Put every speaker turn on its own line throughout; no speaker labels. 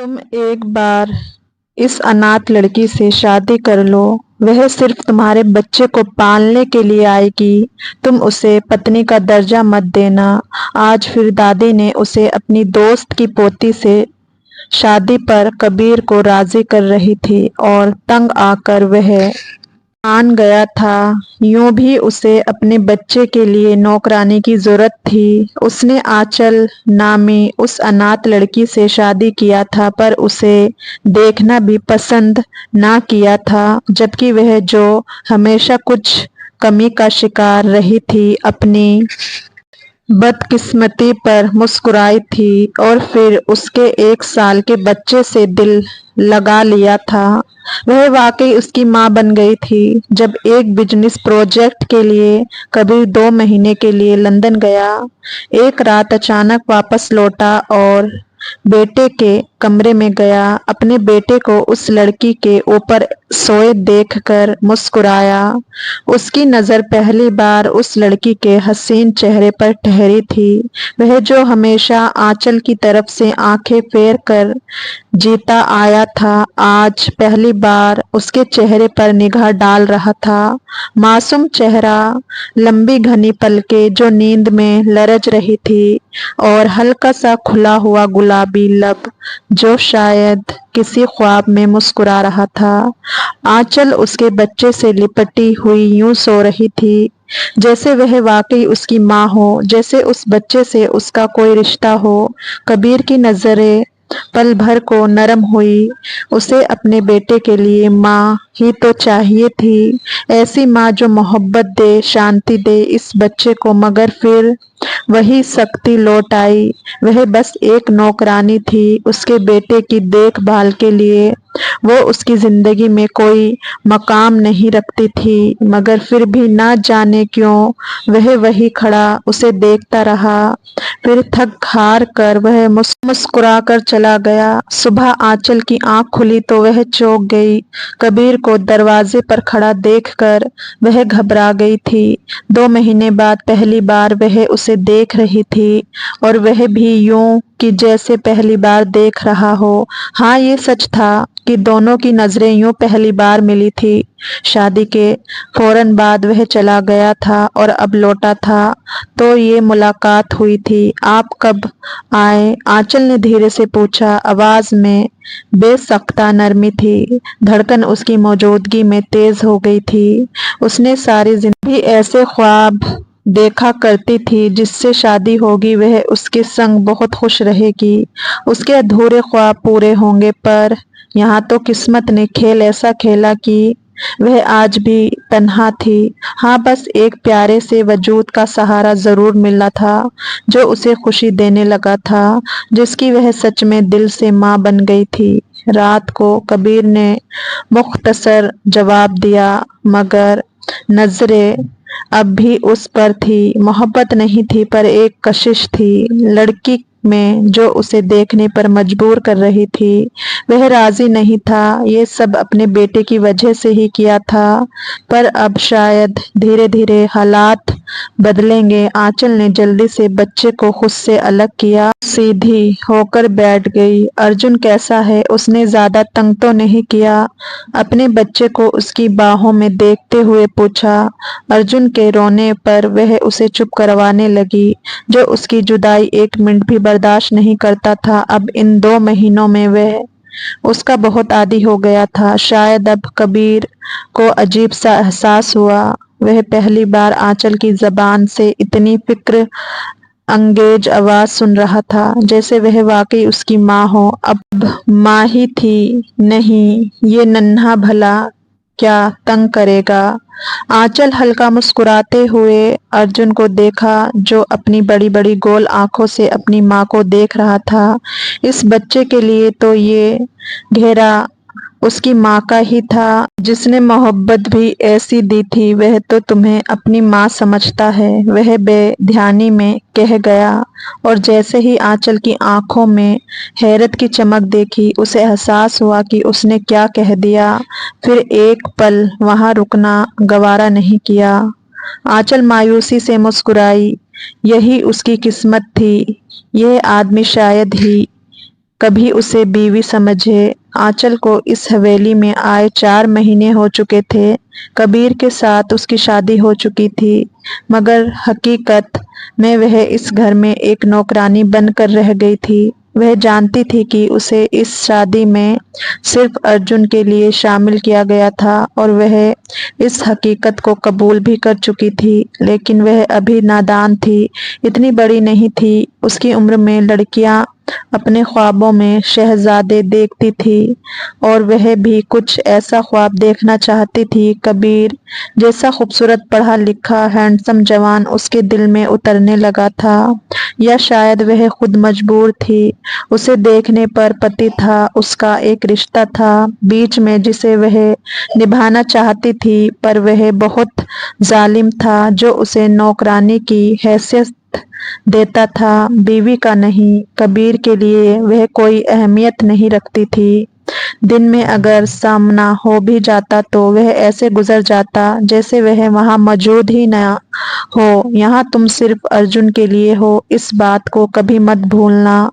तुम एक बार इस अनाथ लड़की से शादी कर लो। वह सिर्फ तुम्हारे बच्चे को पालने के लिए आएगी। तुम उसे पत्नी का दर्जा मत देना। आज फिर दादी ने उसे अपनी दोस्त की पोती से शादी पर कबीर को राजी कर रही थी और तंग आकर वह मान गया था। यूं भी उसे अपने बच्चे के लिए नौकरानी की जरूरत थी। उसने आंचल नामी उस अनाथ लड़की से शादी किया था, पर उसे देखना भी पसंद ना किया था, जबकि वह जो हमेशा कुछ कमी का शिकार रही थी, अपनी बदकिस्मती पर मुस्कुराई थी और फिर उसके 1 साल के बच्चे से दिल लगा लिया था। वह वाकई उसकी माँ बन गई थी। जब एक बिजनेस प्रोजेक्ट के लिए कबीर 2 महीने के लिए लंदन गया, एक रात अचानक वापस लौटा और बेटे के कमरे में गया। अपने बेटे को उस लड़की के ऊपर सोए देखकर मुस्कुराया। उसकी नजर पहली बार उस लड़की के हसीन चेहरे पर ठहरी थी। वह जो हमेशा आंचल की तरफ से आंखें फेर कर जीता आया था, आज पहली बार उसके चेहरे पर निगाह डाल रहा था। मासूम चेहरा, लंबी घनी पलकें जो नींद में लरज रही थी, और हल्का सा खुला हुआ गुलाबी लब जो शायद किसी ख्वाब में मुस्कुरा रहा था। आंचल उसके बच्चे से लिपटी हुई यूं सो रही थी जैसे वह वाकई उसकी माँ हो, जैसे उस बच्चे से उसका कोई रिश्ता हो। कबीर की नजरें पल भर को नरम हुई। उसे अपने बेटे के लिए माँ ही तो चाहिए थी, ऐसी माँ जो मोहब्बत दे, शांति दे इस बच्चे को। मगर फिर वही शक्ति लौट आई। वह बस एक नौकरानी थी उसके बेटे की देखभाल के लिए। वो उसकी जिंदगी में कोई मकाम नहीं रखती थी, मगर फिर भी ना जाने क्यों वह वही खड़ा उसे देखता रहा। फिर थक हार कर वह मुस्कुरा कर चला गया। सुबह आंचल की आंख खुली तो वह चौंक गई। कबीर को दरवाजे पर खड़ा देखकर वह घबरा गई थी। 2 महीने बाद पहली बार वह उसे देख रही थी, और वह भी यूं कि जैसे पहली बार देख रहा हो। हाँ, ये सच था कि दोनों की नजरें यूं पहली बार मिली थी। शादी के फौरन बाद वह चला गया था और अब लौटा था तो ये मुलाकात हुई थी। आप कब आए? आंचल ने धीरे से पूछा। आवाज में बेसख्ता नरमी थी। धड़कन उसकी मौजूदगी में तेज हो गई थी। उसने सारी जिंदगी ऐसे ख्वाब देखा करती थी जिससे शादी होगी, वह उसके संग बहुत खुश रहेगी, उसके अधूरे ख्वाब पूरे होंगे। पर यहाँ तो किस्मत ने खेल ऐसा खेला कि वह आज भी तन्हा थी। हाँ, बस एक प्यारे से वजूद का सहारा जरूर मिला था जो उसे खुशी देने लगा था, जिसकी वह सच में दिल से माँ बन गई थी। रात को कबीर ने मुख्तसर जवाब दिया, मगर नजरें अब भी उस पर थी। मोहब्बत नहीं थी, पर एक कशिश थी लड़की में जो उसे देखने पर मजबूर कर रही थी। वह राजी नहीं था। ये सब अपने बेटे की वजह से ही किया था, पर अब शायद धीरे धीरे हालात बदलेंगे। आंचल ने जल्दी से बच्चे को खुद से अलग किया, सीधी होकर बैठ गई। अर्जुन कैसा है? उसने ज्यादा तंग तो नहीं किया? अपने बच्चे को उसकी बाहों में देखते हुए पूछा। अर्जुन के रोने पर वह उसे चुप करवाने लगी, जो उसकी जुदाई 1 मिनट भी बर्दाश्त नहीं करता था। अब इन 2 महीनों में वह उसका बहुत आदी हो गया था। शायद अब कबीर को अजीब सा एहसास हुआ। वह पहली बार आंचल की जबान से इतनी फिक्र अंगेज आवाज सुन रहा था, जैसे वह वाकई उसकी माँ हो। अब माँ ही थी। नहीं, ये नन्हा भला क्या तंग करेगा? आंचल हल्का मुस्कुराते हुए अर्जुन को देखा, जो अपनी बड़ी बड़ी गोल आंखों से अपनी माँ को देख रहा था। इस बच्चे के लिए तो ये घेरा उसकी माँ का ही था, जिसने मोहब्बत भी ऐसी दी थी। वह तो तुम्हें अपनी माँ समझता है, वह बेध्यानी में कह गया। और जैसे ही आंचल की आंखों में हैरत की चमक देखी, उसे एहसास हुआ कि उसने क्या कह दिया। फिर एक पल वहां रुकना गवारा नहीं किया। आंचल मायूसी से मुस्कुराई। यही उसकी किस्मत थी। यह आदमी शायद ही कभी उसे बीवी समझे। आंचल को इस हवेली में आए 4 महीने हो चुके थे। कबीर के साथ उसकी शादी हो चुकी थी, मगर हकीकत में वह इस घर में एक नौकरानी बनकर रह गई थी। वह जानती थी कि उसे इस शादी में सिर्फ अर्जुन के लिए शामिल किया गया था और वह इस हकीकत को कबूल भी कर चुकी थी, लेकिन वह अभी नादान थी, इतनी बड़ी नहीं थी। उसकी उम्र में लड़कियां अपने ख्वाबों में शहजादे देखती थी और वह भी कुछ ऐसा ख्वाब देखना चाहती थी। कबीर जैसा खूबसूरत पढ़ा लिखा हैंडसम जवान उसके दिल में उतरने लगा था, या शायद वह खुद मजबूर थी। उसे देखने पर पति था, उसका एक रिश्ता था बीच में जिसे वह निभाना चाहती थी, पर वह बहुत जालिम था जो उसे नौकरानी की हैसियत देता था, बीवी का नहीं। कबीर के लिए वह कोई अहमियत नहीं रखती थी। दिन में अगर सामना हो भी जाता तो वह ऐसे गुजर जाता जैसे वह वहां मौजूद ही न हो। यहाँ तुम सिर्फ अर्जुन के लिए हो, इस बात को कभी मत भूलना।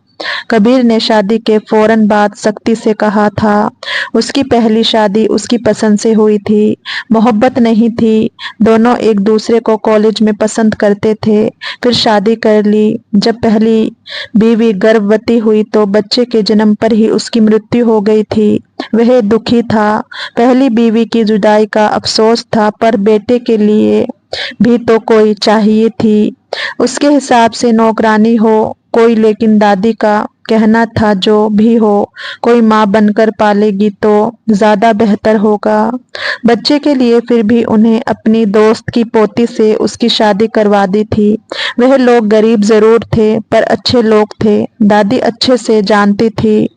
कबीर ने शादी के फौरन बाद सख्ती से कहा था। उसकी पहली शादी उसकी पसंद से हुई थी, मोहब्बत नहीं थी। दोनों एक दूसरे को कॉलेज में पसंद करते थे, फिर शादी कर ली। जब पहली बीवी गर्भवती हुई तो बच्चे के जन्म पर ही उसकी मृत्यु हो गई थी। वह दुखी था। पहली बीवी की जुदाई का अफसोस था, पर बेटे के लिए भी तो कोई चाहिए थी। उसके हिसाब से नौकरानी हो कोई, लेकिन दादी का कहना था जो भी हो कोई माँ बनकर पालेगी तो ज्यादा बेहतर होगा बच्चे के लिए। फिर भी उन्हें अपनी दोस्त की पोती से उसकी शादी करवा दी थी। वह लोग गरीब जरूर थे पर अच्छे लोग थे, दादी अच्छे से जानती थी।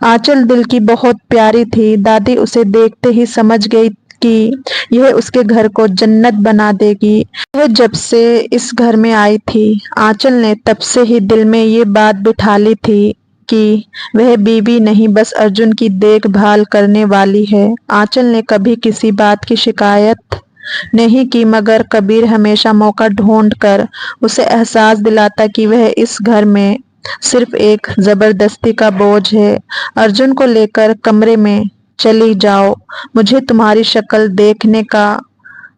आंचल दिल की बहुत प्यारी थी। दादी उसे देखते ही समझ गई कि यह उसके घर को जन्नत बना देगी। वह जब से इस घर में आई थी, आंचल ने तब से ही दिल में ये बात बिठा ली थी कि वह बीवी नहीं बस अर्जुन की देखभाल करने वाली है। आंचल ने कभी किसी बात की शिकायत नहीं की, मगर कबीर हमेशा मौका ढूंढ कर उसे एहसास दिलाता कि वह इस घर में सिर्फ एक जबरदस्ती का बोझ है। अर्जुन को लेकर कमरे में चली जाओ, मुझे तुम्हारी शक्ल देखने का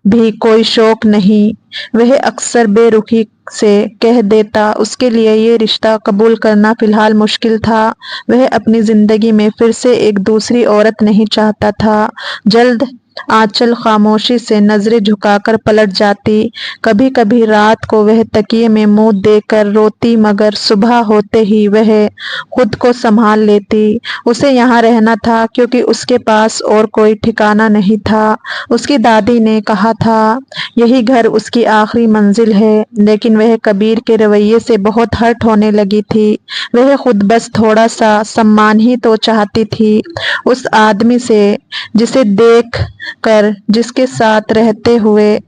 भी कोई शौक नहीं, वह अक्सर बेरुखी से कह देता। उसके लिए ये रिश्ता कबूल करना फिलहाल मुश्किल था। वह अपनी जिंदगी में फिर से एक दूसरी औरत नहीं चाहता था। जल्द आंचल खामोशी से नजरें झुकाकर पलट जाती। कभी कभी रात को वह तकिए में मुंह देकर रोती, मगर सुबह होते ही वह खुद को संभाल लेती। उसे यहाँ रहना था क्योंकि उसके पास और कोई ठिकाना नहीं था। उसकी दादी ने कहा था यही घर उसकी आखिरी मंजिल है, लेकिन वह कबीर के रवैये से बहुत हर्ट होने लगी थी। वह खुद बस थोड़ा सा सम्मान ही तो चाहती थी उस आदमी से जिसे देख कर, जिसके साथ रहते हुए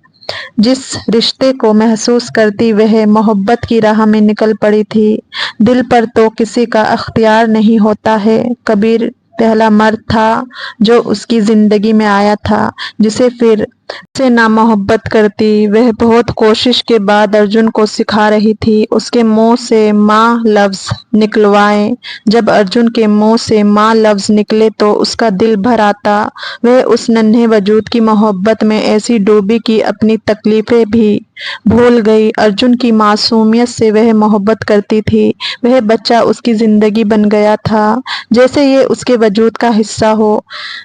जिस रिश्ते को महसूस करती वह मोहब्बत की राह में निकल पड़ी थी। दिल पर तो किसी का अख्तियार नहीं होता है। कबीर पहला मर्द था जो उसकी जिंदगी में आया था, जिसे फिर से ना मोहब्बत करती। वह बहुत कोशिश के बाद अर्जुन को सिखा रही थी उसके मुंह से माँ लफ्ज निकलवाए। जब अर्जुन के मुंह से माँ लफ्ज निकले तो उसका दिल भर आता। वह उस नन्हे वजूद की मोहब्बत में ऐसी डूबी कि अपनी तकलीफें भी भूल गई। अर्जुन की मासूमियत से वह मोहब्बत करती थी। वह बच्चा उसकी जिंदगी बन गया था, जैसे ये उसके वजूद का हिस्सा हो।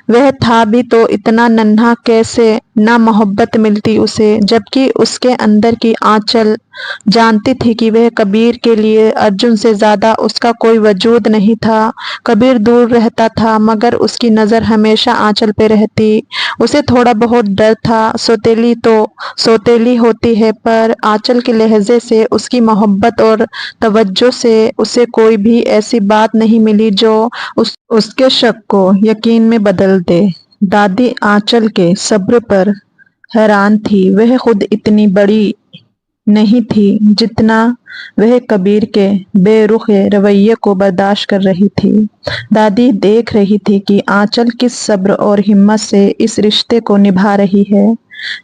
वह था भी तो इतना नन्हा, कैसे ना मोहब्बत मिलती उसे, जबकि उसके अंदर की आंचल जानती थी कि वह कबीर के लिए अर्जुन से ज्यादा उसका कोई वजूद नहीं था। कबीर दूर रहता था मगर उसकी नजर हमेशा आंचल पे रहती। उसे थोड़ा बहुत डर था। सौतेली तो सौतेली होती है, पर आंचल के लहजे से, उसकी मोहब्बत और तवज्जो से उसे कोई भी ऐसी बात नहीं मिली जो उसके शक को यकीन में बदल दे। दादी आंचल के सब्र पर हैरान थी। वह खुद इतनी बड़ी नहीं थी जितना वह कबीर के बेरुखे रवैये को बर्दाश्त कर रही थी। दादी देख रही थी कि आंचल किस सब्र और हिम्मत से इस रिश्ते को निभा रही है।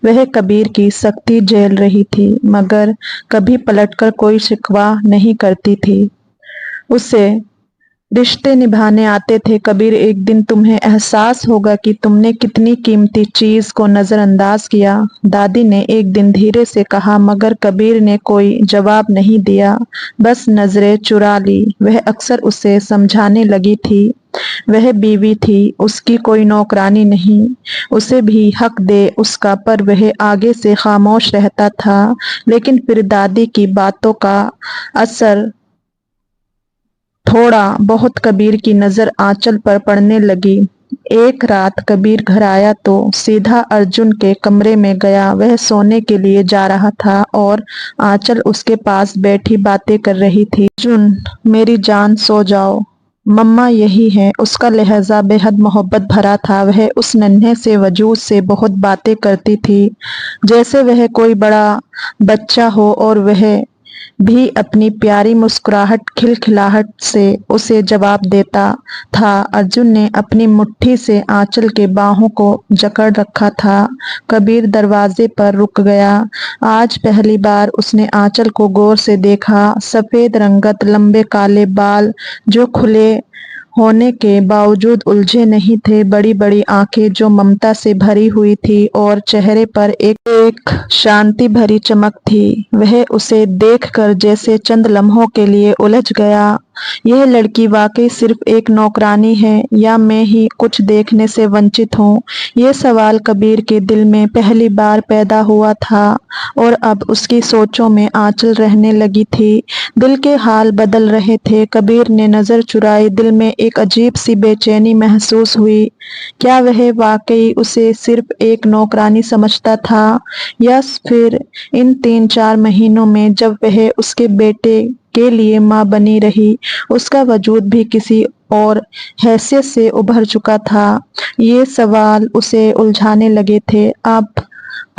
वह कबीर की सख्ती झेल रही थी, मगर कभी पलटकर कोई शिकवा नहीं करती थी। उसे रिश्ते निभाने आते थे कबीर। एक दिन तुम्हें एहसास होगा कि तुमने कितनी कीमती चीज को नजरअंदाज किया, दादी ने एक दिन धीरे से कहा। मगर कबीर ने कोई जवाब नहीं दिया, बस नजरें चुरा ली। वह अक्सर उसे समझाने लगी थी, वह बीवी थी, उसकी कोई नौकरानी नहीं, उसे भी हक दे उसका। पर वह आगे से खामोश रहता था। लेकिन फिर दादी की बातों का असर थोड़ा बहुत कबीर की नजर आंचल पर पड़ने लगी। एक रात कबीर घर आया तो सीधा अर्जुन के कमरे में गया। वह सोने के लिए जा रहा था और आंचल उसके पास बैठी बातें कर रही थी। अर्जुन, मेरी जान, सो जाओ, मम्मा यही है। उसका लहजा बेहद मोहब्बत भरा था। वह उस नन्हे से वजूद से बहुत बातें करती थी, जैसे वह कोई बड़ा बच्चा हो, और वह भी अपनी प्यारी मुस्कुराहट खिलखिलाहट से उसे जवाब देता था। अर्जुन ने अपनी मुट्ठी से आंचल के बाहों को जकड़ रखा था। कबीर दरवाजे पर रुक गया। आज पहली बार उसने आंचल को गौर से देखा। सफेद रंगत, लंबे काले बाल जो खुले होने के बावजूद उलझे नहीं थे, बड़ी बड़ी आंखें जो ममता से भरी हुई थी, और चेहरे पर एक शांति भरी चमक थी। वह उसे देखकर जैसे चंद लम्हों के लिए उलझ गया। यह लड़की वाकई सिर्फ एक नौकरानी है, या मैं ही कुछ देखने से वंचित हूँ? ये सवाल कबीर के दिल में पहली बार पैदा हुआ था, और अब उसकी सोचों में आंचल रहने लगी थी। दिल के हाल बदल रहे थे। कबीर ने नजर चुराई। दिल में एक अजीब सी बेचैनी महसूस हुई। क्या वह वाकई उसे सिर्फ एक नौकरानी समझता था, या फिर इन 3-4 महीनों में जब वह उसके बेटे के लिए माँ बनी रही, उसका वजूद भी किसी और हैसियत से उभर चुका था? ये सवाल उसे उलझाने लगे थे। आप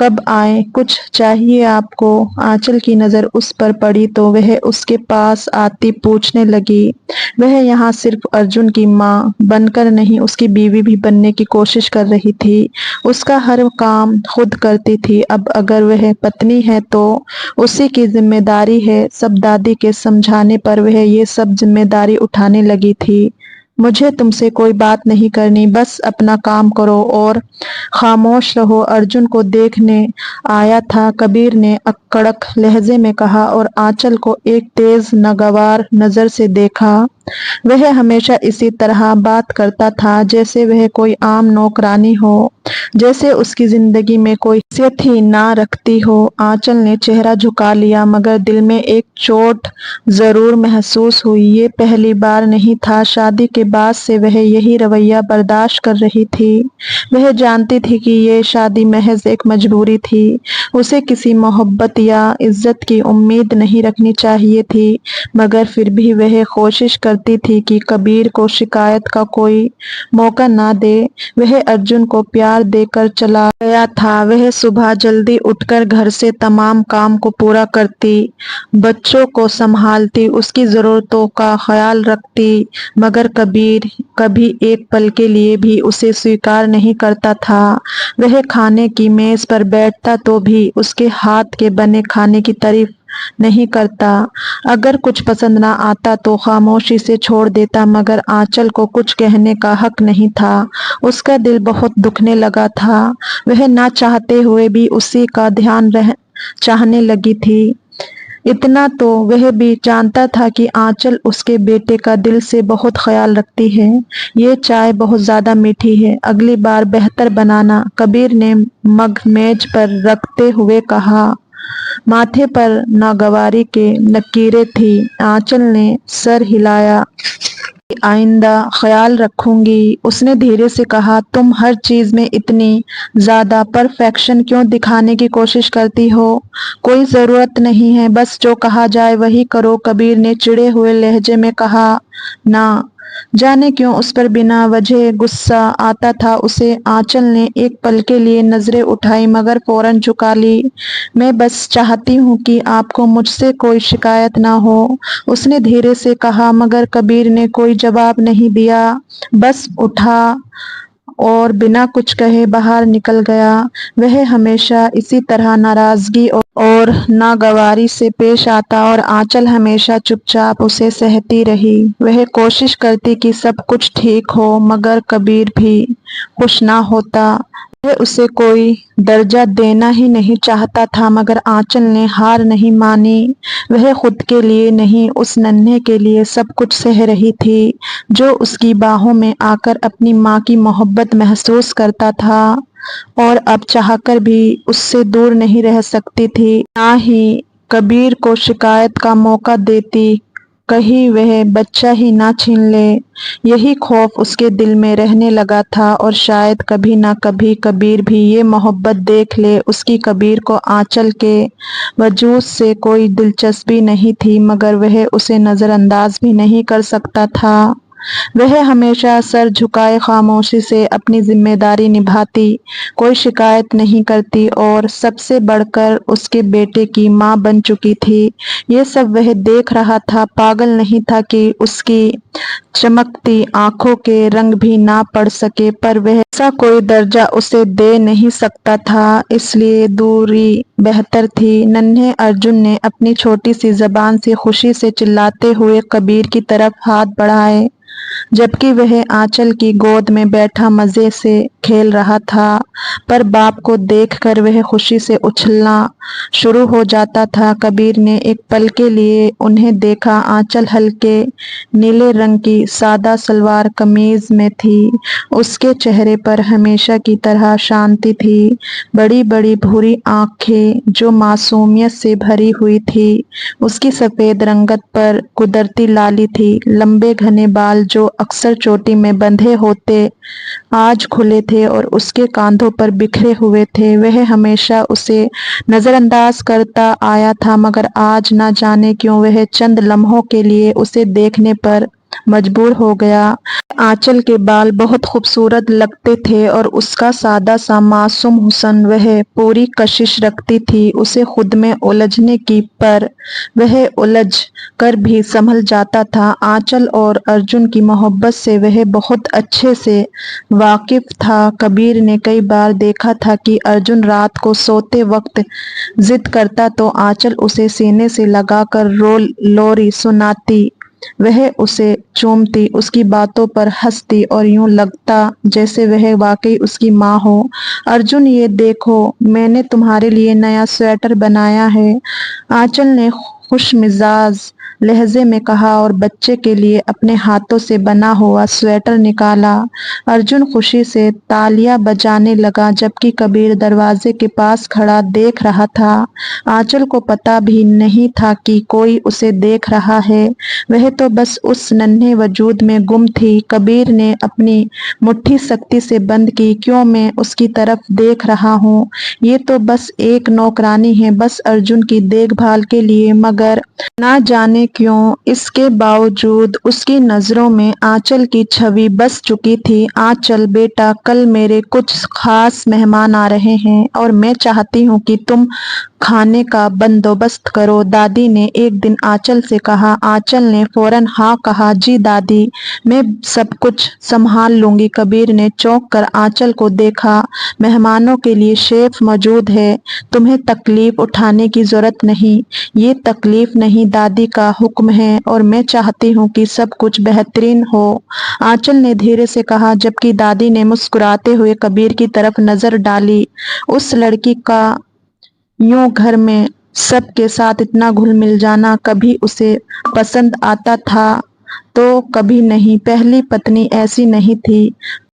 कब आए? कुछ चाहिए आपको? आंचल की नजर उस पर पड़ी तो वह उसके पास आती पूछने लगी। वह यहाँ सिर्फ अर्जुन की माँ बनकर नहीं, उसकी बीवी भी बनने की कोशिश कर रही थी। उसका हर काम खुद करती थी। अब अगर वह पत्नी है तो उसी की जिम्मेदारी है। सब दादी के समझाने पर वह ये सब जिम्मेदारी उठाने लगी थी। मुझे तुमसे कोई बात नहीं करनी, बस अपना काम करो और खामोश रहो। अर्जुन को देखने आया था, कबीर ने कड़क लहजे में कहा, और आंचल को एक तेज नागवार नजर से देखा। वह हमेशा इसी तरह बात करता था, जैसे वह कोई आम नौकरानी हो, जैसे उसकी जिंदगी में कोई हैसियत ही ना रखती हो। आंचल ने चेहरा झुका लिया, मगर दिल में एक चोट जरूर महसूस हुई। ये पहली बार नहीं था। शादी के बाद से वह यही रवैया बर्दाश्त कर रही थी। वह जानती थी कि ये शादी महज एक मजबूरी थी। उसे किसी मोहब्बत या इज्जत की उम्मीद नहीं रखनी चाहिए थी, मगर फिर भी वह कोशिश करती थी कि कबीर को शिकायत का कोई मौका ना दे। वह अर्जुन को प्यार देकर चला गया था। वह सुबह जल्दी उठकर घर से तमाम काम को पूरा करती, बच्चों को संभालती, उसकी जरूरतों का ख्याल रखती, मगर कबीर कभी एक पल के लिए भी उसे स्वीकार नहीं करता था। वह खाने की मेज पर बैठता तो भी उसके हाथ के बने खाने की तारीफ नहीं करता। अगर कुछ पसंद ना आता तो खामोशी से छोड़ देता, मगर आंचल को कुछ कहने का हक नहीं था। उसका दिल बहुत दुखने लगा था। वह ना चाहते हुए भी उसी का ध्यान चाहने लगी थी। इतना तो वह भी जानता था कि आंचल उसके बेटे का दिल से बहुत ख्याल रखती है। ये चाय बहुत ज्यादा मीठी है, अगली बार बेहतर बनाना, कबीर ने मग मेज पर रखते हुए कहा। माथे पर नागवारी के लकीरें थी। आंचल ने सर हिलाया। आइंदा ख्याल रखूंगी, उसने धीरे से कहा। तुम हर चीज में इतनी ज्यादा परफेक्शन क्यों दिखाने की कोशिश करती हो? कोई जरूरत नहीं है, बस जो कहा जाए वही करो, कबीर ने चिढ़े हुए लहजे में कहा। ना जाने क्यों उस पर बिना वजह गुस्सा आता था उसे। आंचल ने एक पल के लिए नजरें उठाई, मगर फौरन झुका ली। मैं बस चाहती हूँ कि आपको मुझसे कोई शिकायत ना हो, उसने धीरे से कहा। मगर कबीर ने कोई जवाब नहीं दिया, बस उठा اور بنا کچھ کہے باہر نکل گیا۔ وہ ہمیشہ اسی طرح ناراضگی اور ناگواری سے پیش آتا اور آنچل ہمیشہ چپ چاپ اسے سہتی رہی۔ وہ کوشش کرتی کہ سب کچھ ٹھیک ہو مگر کبیر بھی خوش نہ ہوتا۔ وہ اسے کوئی درجہ دینا ہی نہیں چاہتا تھا مگر آنچل نے ہار نہیں مانی۔ وہ خود کے لیے نہیں اس ننھے کے لیے سب کچھ سہ رہی تھی جو اس کی باہوں میں آ کر اپنی ماں کی محبت محسوس کرتا تھا اور اب چاہ کر بھی اس سے دور نہیں رہ سکتی تھی، نہ ہی کبیر کو شکایت کا موقع دیتی، کہیں وہ بچہ ہی نہ چھین لے۔ یہی خوف اس کے دل میں رہنے لگا تھا اور شاید کبھی نہ کبھی کبیر بھی یہ محبت دیکھ لے۔ اس کی کبیر کو آنچل کے وجود سے کوئی دلچسپی نہیں تھی مگر وہ اسے نظر انداز بھی نہیں کر سکتا تھا۔ وہ ہمیشہ سر جھکائے خاموشی سے اپنی ذمہ داری نبھاتی، کوئی شکایت نہیں کرتی اور سب سے بڑھ کر اس کے بیٹے کی ماں بن چکی تھی۔ یہ سب وہ دیکھ رہا تھا، پاگل نہیں تھا کہ اس کی چمکتی آنکھوں کے رنگ بھی نہ پڑ سکے، پر وہ ایسا کوئی درجہ اسے دے نہیں سکتا تھا، اس لیے دوری بہتر تھی۔ ننھے ارجن نے اپنی چھوٹی سی زبان سے خوشی سے چلاتے ہوئے کبیر کی طرف ہاتھ بڑھائے جبکہ وہ آنچل کی گود میں بیٹھا مزے سے کھیل رہا تھا، پر باپ کو دیکھ کر وہ خوشی سے اچھلنا شروع ہو جاتا تھا۔ کبیر نے ایک پل کے لیے انہیں دیکھا۔ آنچل ہلکے نیلے رنگ کی سادہ شلوار قمیض میں تھی، اس کے چہرے پر ہمیشہ کی طرح شانتی تھی، بڑی بڑی بھوری آنکھیں جو معصومیت سے بھری ہوئی تھی، اس کی سفید رنگت پر قدرتی لالی تھی، لمبے گھنے بال جو اکثر چوٹی میں بندھے ہوتے آج کھلے تھے اور اس کے کاندھوں پر بکھرے ہوئے تھے۔ وہ ہمیشہ اسے نظر انداز کرتا آیا تھا مگر آج نہ جانے کیوں وہ چند لمحوں کے لیے اسے دیکھنے پر مجبور ہو گیا۔ آنچل کے بال بہت خوبصورت لگتے تھے اور اس کا سادہ سا معصوم حسن، وہ پوری کشش رکھتی تھی اسے خود میں الجھنے کی، پر وہ الجھ کر بھی سنبھل جاتا تھا۔ آنچل اور ارجن کی محبت سے وہ بہت اچھے سے واقف تھا۔ کبیر نے کئی بار دیکھا تھا کہ ارجن رات کو سوتے وقت ضد کرتا تو آنچل اسے سینے سے لگا کر لوری سناتی، وہ اسے چومتی، اس کی باتوں پر ہنستی اور یوں لگتا جیسے وہ واقعی اس کی ماں ہو۔ ارجن یہ دیکھو میں نے تمہارے لیے نیا سویٹر بنایا ہے، آنچل نے خوش مزاج لہجے میں کہا اور بچے کے لیے اپنے ہاتھوں سے بنا ہوا سویٹر نکالا۔ ارجن خوشی سے تالیاں بجانے لگا جبکہ کبیر دروازے کے پاس کھڑا دیکھ رہا تھا۔ آنچل کو پتہ بھی نہیں تھا کہ کوئی اسے دیکھ رہا ہے، وہ تو بس اس ننھے وجود میں گم تھی۔ کبیر نے اپنی مٹھی سختی سے بند کی، کیوں میں اس کی طرف دیکھ رہا ہوں، یہ تو بس ایک نوکرانی ہے، بس ارجن کی دیکھ بھال کے لیے، مگر نہ جانے کیوں اس کے باوجود اس کی نظروں میں آنچل کی چھوی بس چکی تھی۔ آنچل بیٹا، کل میرے کچھ خاص مہمان آ رہے ہیں اور میں چاہتی ہوں کہ تم کھانے کا بندوبست کرو، دادی نے ایک دن آنچل سے کہا۔ آنچل نے فوراً ہاں کہا، جی دادی، میں سب کچھ سنبھال لوں گی۔ کبیر نے چونک کر آنچل کو دیکھا، مہمانوں کے لیے شیف موجود ہے، تمہیں تکلیف اٹھانے کی ضرورت نہیں۔ یہ تکلیف نہیں، دادی کا حکم ہے اور میں چاہتی ہوں کہ سب کچھ بہترین ہو، آنچل نے دھیرے سے کہا جبکہ دادی نے مسکراتے ہوئے کبیر کی طرف نظر ڈالی۔ اس لڑکی کا یوں گھر میں سب کے ساتھ اتنا گھل مل جانا، کبھی اسے پسند آتا تھا تو کبھی نہیں۔ پہلی پتنی ایسی نہیں تھی،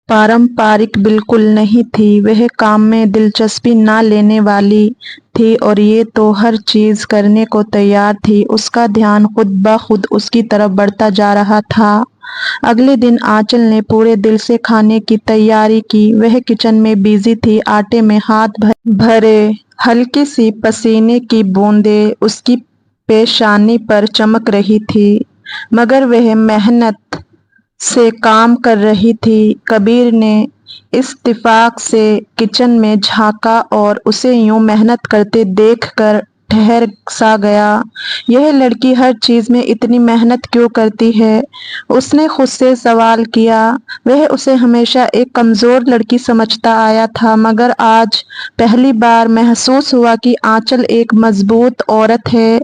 پارمپارک بالکل نہیں تھی، وہ کام میں دلچسپی نہ لینے والی تھی اور یہ تو ہر چیز کرنے کو تیار تھی۔ اس کا دھیان خود بخود اس کی طرف بڑھتا جا رہا تھا۔ اگلے دن آنچل نے پورے دل سے کھانے کی تیاری کی، وہ کچن میں بزی تھی، آٹے میں ہاتھ بھرے، ہلکی سی پسینے کی بوندیں اس کی پیشانی پر چمک رہی تھی مگر وہ محنت سے کام کر رہی تھی۔ کبیر نے اتفاق سے کچن میں جھانکا اور اسے یوں محنت کرتے دیکھ کر ठहर सा गया। यह लड़की हर चीज में इतनी मेहनत क्यों करती है? उसने खुद से सवाल किया। वह उसे हमेशा एक कमजोर लड़की समझता आया था, मगर आज पहली बार महसूस हुआ कि आंचल एक मजबूत औरत है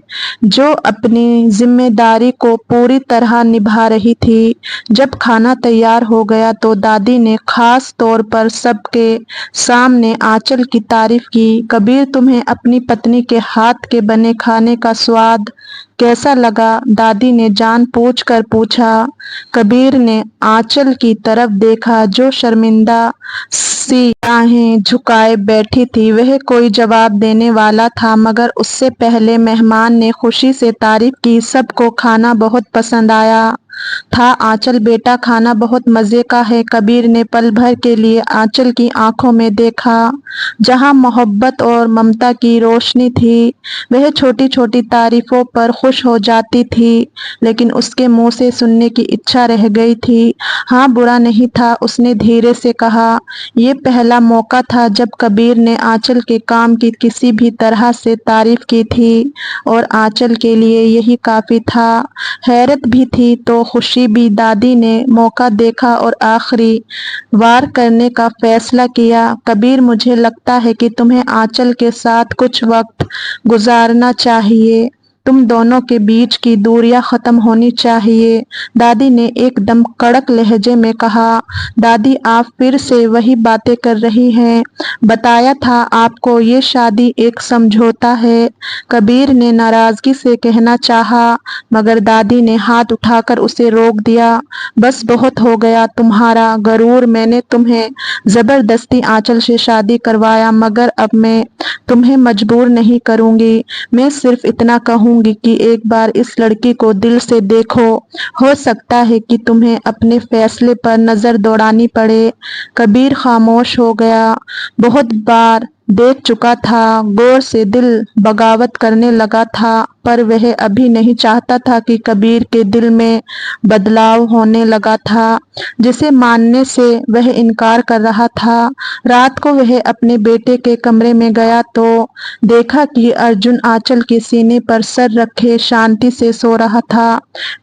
जो अपनी जिम्मेदारी को पूरी तरह निभा रही थी। जब खाना तैयार हो गया तो दादी ने खास तौर पर सबके सामने आंचल की तारीफ की। कबीर, तुम्हें अपनी पत्नी के हाथ के बने खाने का स्वाद कैसा लगा? दादी ने जानबूझ कर पूछा। कबीर ने आंचल की तरफ देखा जो शर्मिंदा सी निगाहें झुकाए बैठी थी। वह कोई जवाब देने वाला था, मगर उससे पहले मेहमान ने खुशी से तारीफ की। सबको खाना बहुत पसंद आया था। आंचल बेटा, खाना बहुत मजे का है। कबीर ने पल भर के लिए आंचल की आंखों में देखा, जहां मोहब्बत और ममता की रोशनी थी। वह छोटी छोटी तारीफों पर खुश हो जाती थी, लेकिन उसके मुंह से सुनने की इच्छा रह गई थी। हाँ, बुरा नहीं था, उसने धीरे से कहा। ये पहला मौका था जब कबीर ने आंचल के काम की किसी भी तरह से तारीफ की थी, और आंचल के लिए यही काफी था। हैरत भी थी तो खुशी भी। दादी ने मौका देखा और आखिरी वार करने का फैसला किया। कबीर, मुझे लगता है कि तुम्हें आंचल के साथ कुछ वक्त गुजारना चाहिए। तुम दोनों के बीच की दूरियां खत्म होनी चाहिए, दादी ने एकदम कड़क लहजे में कहा। दादी, आप फिर से वही बातें कर रही हैं। बताया था आपको, ये शादी एक समझौता है। कबीर ने नाराजगी से कहना चाहा, मगर दादी ने हाथ उठाकर उसे रोक दिया। बस, बहुत हो गया तुम्हारा गरूर। मैंने तुम्हें जबरदस्ती आंचल से शादी करवाया, मगर अब मैं तुम्हें मजबूर नहीं करूंगी। मैं सिर्फ इतना कहूंगी कि एक बार इस लड़की को दिल से देखो। हो सकता है कि तुम्हें अपने फैसले पर नजर दौड़ानी पड़े। कबीर खामोश हो गया। बहुत बार देख चुका था, गौर से दिल बगावत करने लगा था, पर वह अभी नहीं चाहता था कि कबीर के दिल में बदलाव होने लगा था, जिसे मानने से वह इनकार कर रहा था। रात को वह अपने बेटे के कमरे में गया तो देखा कि अर्जुन आंचल के सीने पर सर रखे शांति से सो रहा था।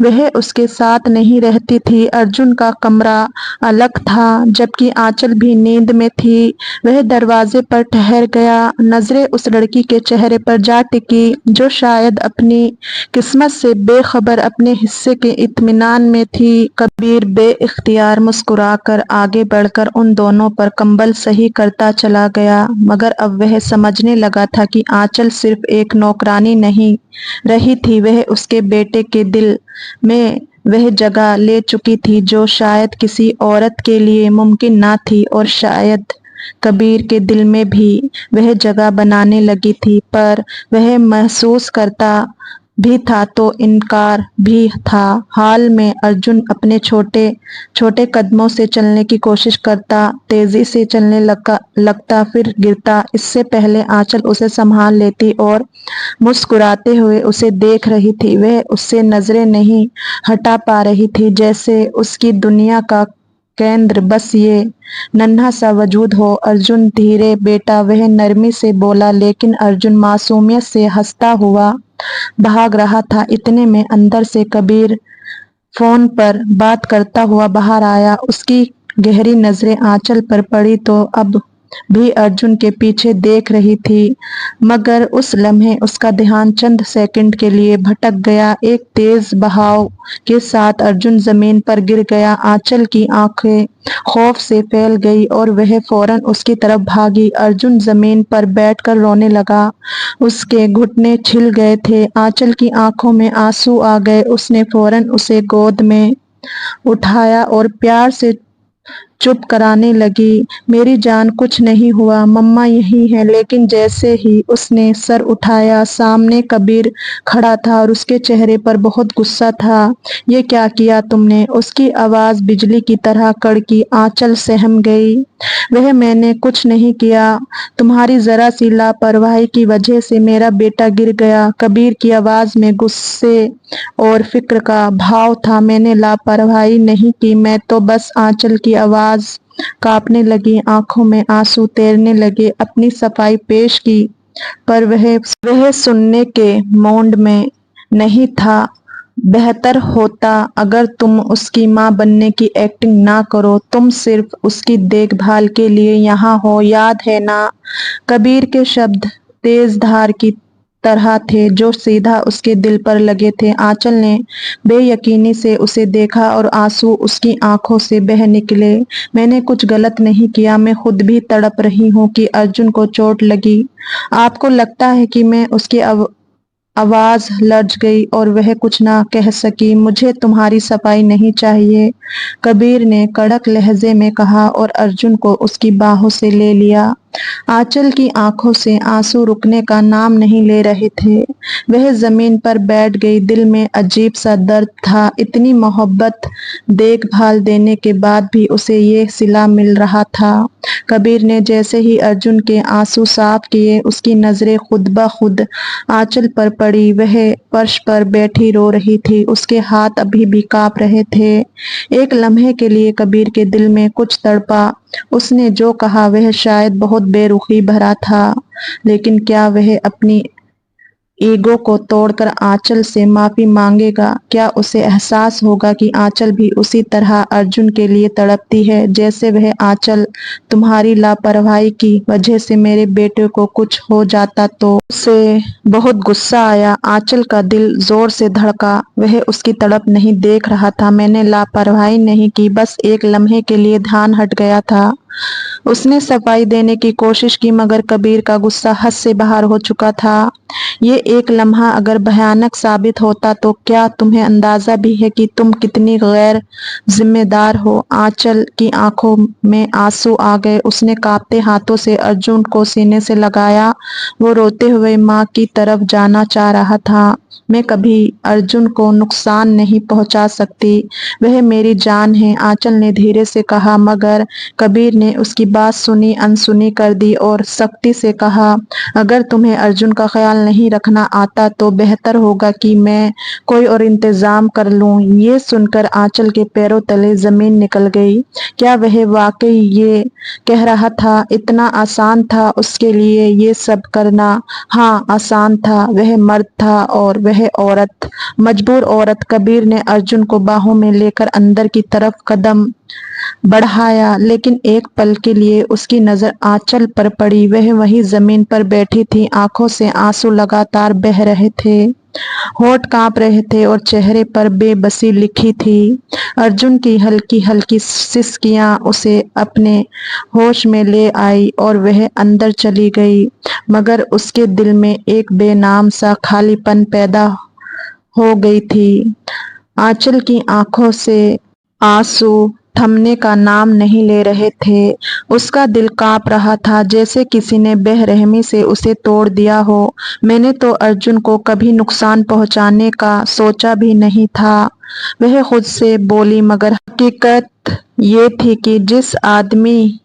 वह उसके साथ नहीं रहती थी। अर्जुन का कमरा अलग था, जबकि आंचल भी नींद में थी। वह दरवाजे पर ठहर गया। नजरें उस लड़की के चेहरे पर जा टिकी जो शायद अपनी किस्मत से बेखबर अपने हिस्से के इत्मीनान में थी। कबीर बेइख्तियार मुस्कुराकर आगे बढ़कर उन दोनों पर कंबल सही करता चला गया, मगर अब वह समझने लगा था कि आंचल सिर्फ एक नौकरानी नहीं रही थी, वह उसके बेटे के दिल में वह जगह ले चुकी थी जो शायद किसी औरत के लिए मुमकिन ना थी, और शायद कबीर के दिल में भी वह जगह बनाने लगी थी। पर वह महसूस करता भी था तो इनकार भी था। हाल में अर्जुन अपने छोटे छोटे कदमों से चलने की कोशिश करता, तेजी से चलने लगता, फिर गिरता। इससे पहले आंचल उसे संभाल लेती और मुस्कुराते हुए उसे देख रही थी। वह उससे नजरें नहीं हटा पा रही थी, जैसे उसकी दुनिया का केंद्र बस ये नन्हा सा वजूद हो। अर्जुन, धीरे बेटा, वह नरमी से बोला, लेकिन अर्जुन मासूमियत से हंसता हुआ भाग रहा था। इतने में अंदर से कबीर फोन पर बात करता हुआ बाहर आया। उसकी गहरी नजरें आंचल पर पड़ी तो अब भी अर्जुन के पीछे देख रही थी, मगर उस लम्हे उसका ध्यान चंद सेकंड के लिए भटक गया। एक तेज बहाव के साथ अर्जुन जमीन पर गिर गया। आंचल की आंखें खौफ से फैल गई और वह फौरन उसकी तरफ भागी। अर्जुन जमीन पर बैठकर रोने लगा। उसके घुटने छिल गए थे। आंचल की आंखों में आंसू आ गए। उसने फौरन उसे गोद में उठाया और प्यार से चुप कराने लगी। मेरी जान, कुछ नहीं हुआ, मम्मा यही है। लेकिन जैसे ही उसने सर उठाया, सामने कबीर खड़ा था और उसके चेहरे पर बहुत गुस्सा था। ये क्या किया तुमने? उसकी आवाज बिजली की तरह कड़की। आंचल सहम गई। मैंने कुछ नहीं किया, तुम्हारी जरा सी लापरवाही की वजह से मेरा बेटा गिर गया। कबीर की आवाज में गुस्से और फिक्र का भाव था। मैंने लापरवाही नहीं की, मैं तो बस। आंचल की आवाज कांपने लगी, आंखों में आंसू तैरने लगे। अपनी सफाई पेश की। पर वह सुनने के मूड में नहीं था। बेहतर होता अगर तुम उसकी माँ बनने की एक्टिंग ना करो, तुम सिर्फ उसकी देखभाल के लिए यहाँ हो, याद है ना? कबीर के शब्द तेज धार की तरह थे जो सीधा उसके दिल पर लगे थे। आंचल ने बेयकीनी से उसे देखा और आंसू उसकी आंखों से बह निकले। मैंने कुछ गलत नहीं किया, मैं खुद भी तड़प रही हूँ कि अर्जुन को चोट लगी। आपको लगता है कि मैं उसकी आवाज लर्ज गई और वह कुछ ना कह सकी। मुझे तुम्हारी सफाई नहीं चाहिए, कबीर ने कड़क लहजे में कहा और अर्जुन को उसकी बाहों से ले लिया। आंचल की आंखों से आंसू रुकने का नाम नहीं ले रहे थे। वह जमीन पर बैठ गई। दिल में अजीब सा दर्द था। इतनी मोहब्बत, देखभाल देने के बाद भी उसे ये सिला मिल रहा था। कबीर ने जैसे ही अर्जुन के आंसू साफ किए, उसकी नजरें खुद ब खुद आंचल पर पड़ी। वह फर्श पर बैठी रो रही थी, उसके हाथ अभी भी कांप रहे थे। एक लम्हे के लिए कबीर के दिल में कुछ तड़पा। उसने जो कहा वह शायद बहुत बेरुखी भरा था, लेकिन क्या वह अपनी ईगो को तोड़कर आंचल से माफी मांगेगा? क्या उसे एहसास होगा कि आंचल भी उसी तरह अर्जुन के लिए तड़पती है जैसे वह? आंचल, तुम्हारी लापरवाही की वजह से मेरे बेटे को कुछ हो जाता तो? उसे बहुत गुस्सा आया। आंचल का दिल जोर से धड़का। वह उसकी तड़प नहीं देख रहा था। मैंने लापरवाही नहीं की, बस एक लम्हे के लिए ध्यान हट गया था। उसने सफाई देने की कोशिश की, मगर कबीर का गुस्सा हद से बाहर हो चुका था। ये एक लम्हा अगर भयानक साबित होता तो क्या तुम्हें अंदाजा भी है कि तुम कितनी गैर जिम्मेदार हो? आंचल की आंखों में आंसू आ गए। उसने कांपते हाथों से अर्जुन को सीने से लगाया। वो रोते हुए माँ की तरफ जाना चाह रहा था। मैं कभी अर्जुन को नुकसान नहीं पहुंचा सकती, वह मेरी जान है, आंचल ने धीरे से कहा। मगर कबीर ने उसकी बात सुनी अनसुनी कर दी और सख्ती से कहा, अगर तुम्हें अर्जुन का ख्याल नहीं रखना आता तो बेहतर होगा कि मैं कोई और इंतजाम कर लूं। ये सुनकर आंचल के पैरों तले जमीन निकल गई। क्या वह वाकई ये कह रहा था? इतना आसान था उसके लिए ये सब करना? हाँ, आसान था। वह मर्द था और वह औरत, मजबूर औरत। कबीर ने अर्जुन को बाहों में लेकर अंदर की तरफ कदम बढ़ाया, लेकिन एक पल के लिए उसकी नजर आंचल पर पड़ी। वह वहीं जमीन पर बैठी थी, आंखों से आंसू लगातार बह रहे थे, होठ कांप रहे थे और चेहरे पर बेबसी लिखी थी। अर्जुन की हल्की हल्की सिसकियां उसे अपने होश में ले आई और वह अंदर चली गई, मगर उसके दिल में एक बेनाम सा खालीपन पैदा हो गई थी। आंचल की आंखों से आंसू थमने का नाम नहीं ले रहे थे। उसका दिल कांप रहा था जैसे किसी ने बेरहमी से उसे तोड़ दिया हो। मैंने तो अर्जुन को कभी नुकसान पहुंचाने का सोचा भी नहीं था, वह खुद से बोली। मगर हकीकत ये थी कि जिस आदमी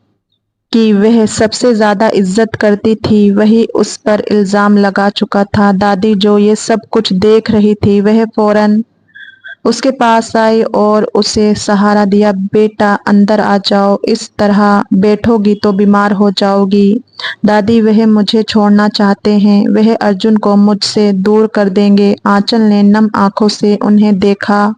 की वह सबसे ज्यादा इज्जत करती थी वही उस पर इल्जाम लगा चुका था। दादी जो ये सब कुछ देख रही थी, वह फौरन उसके पास आई और उसे सहारा दिया। बेटा अंदर आ जाओ, इस तरह बैठोगी तो बीमार हो जाओगी। दादी वह मुझे छोड़ना चाहते हैं, वह अर्जुन को मुझसे दूर कर देंगे। आंचल ने नम आंखों से उन्हें देखा,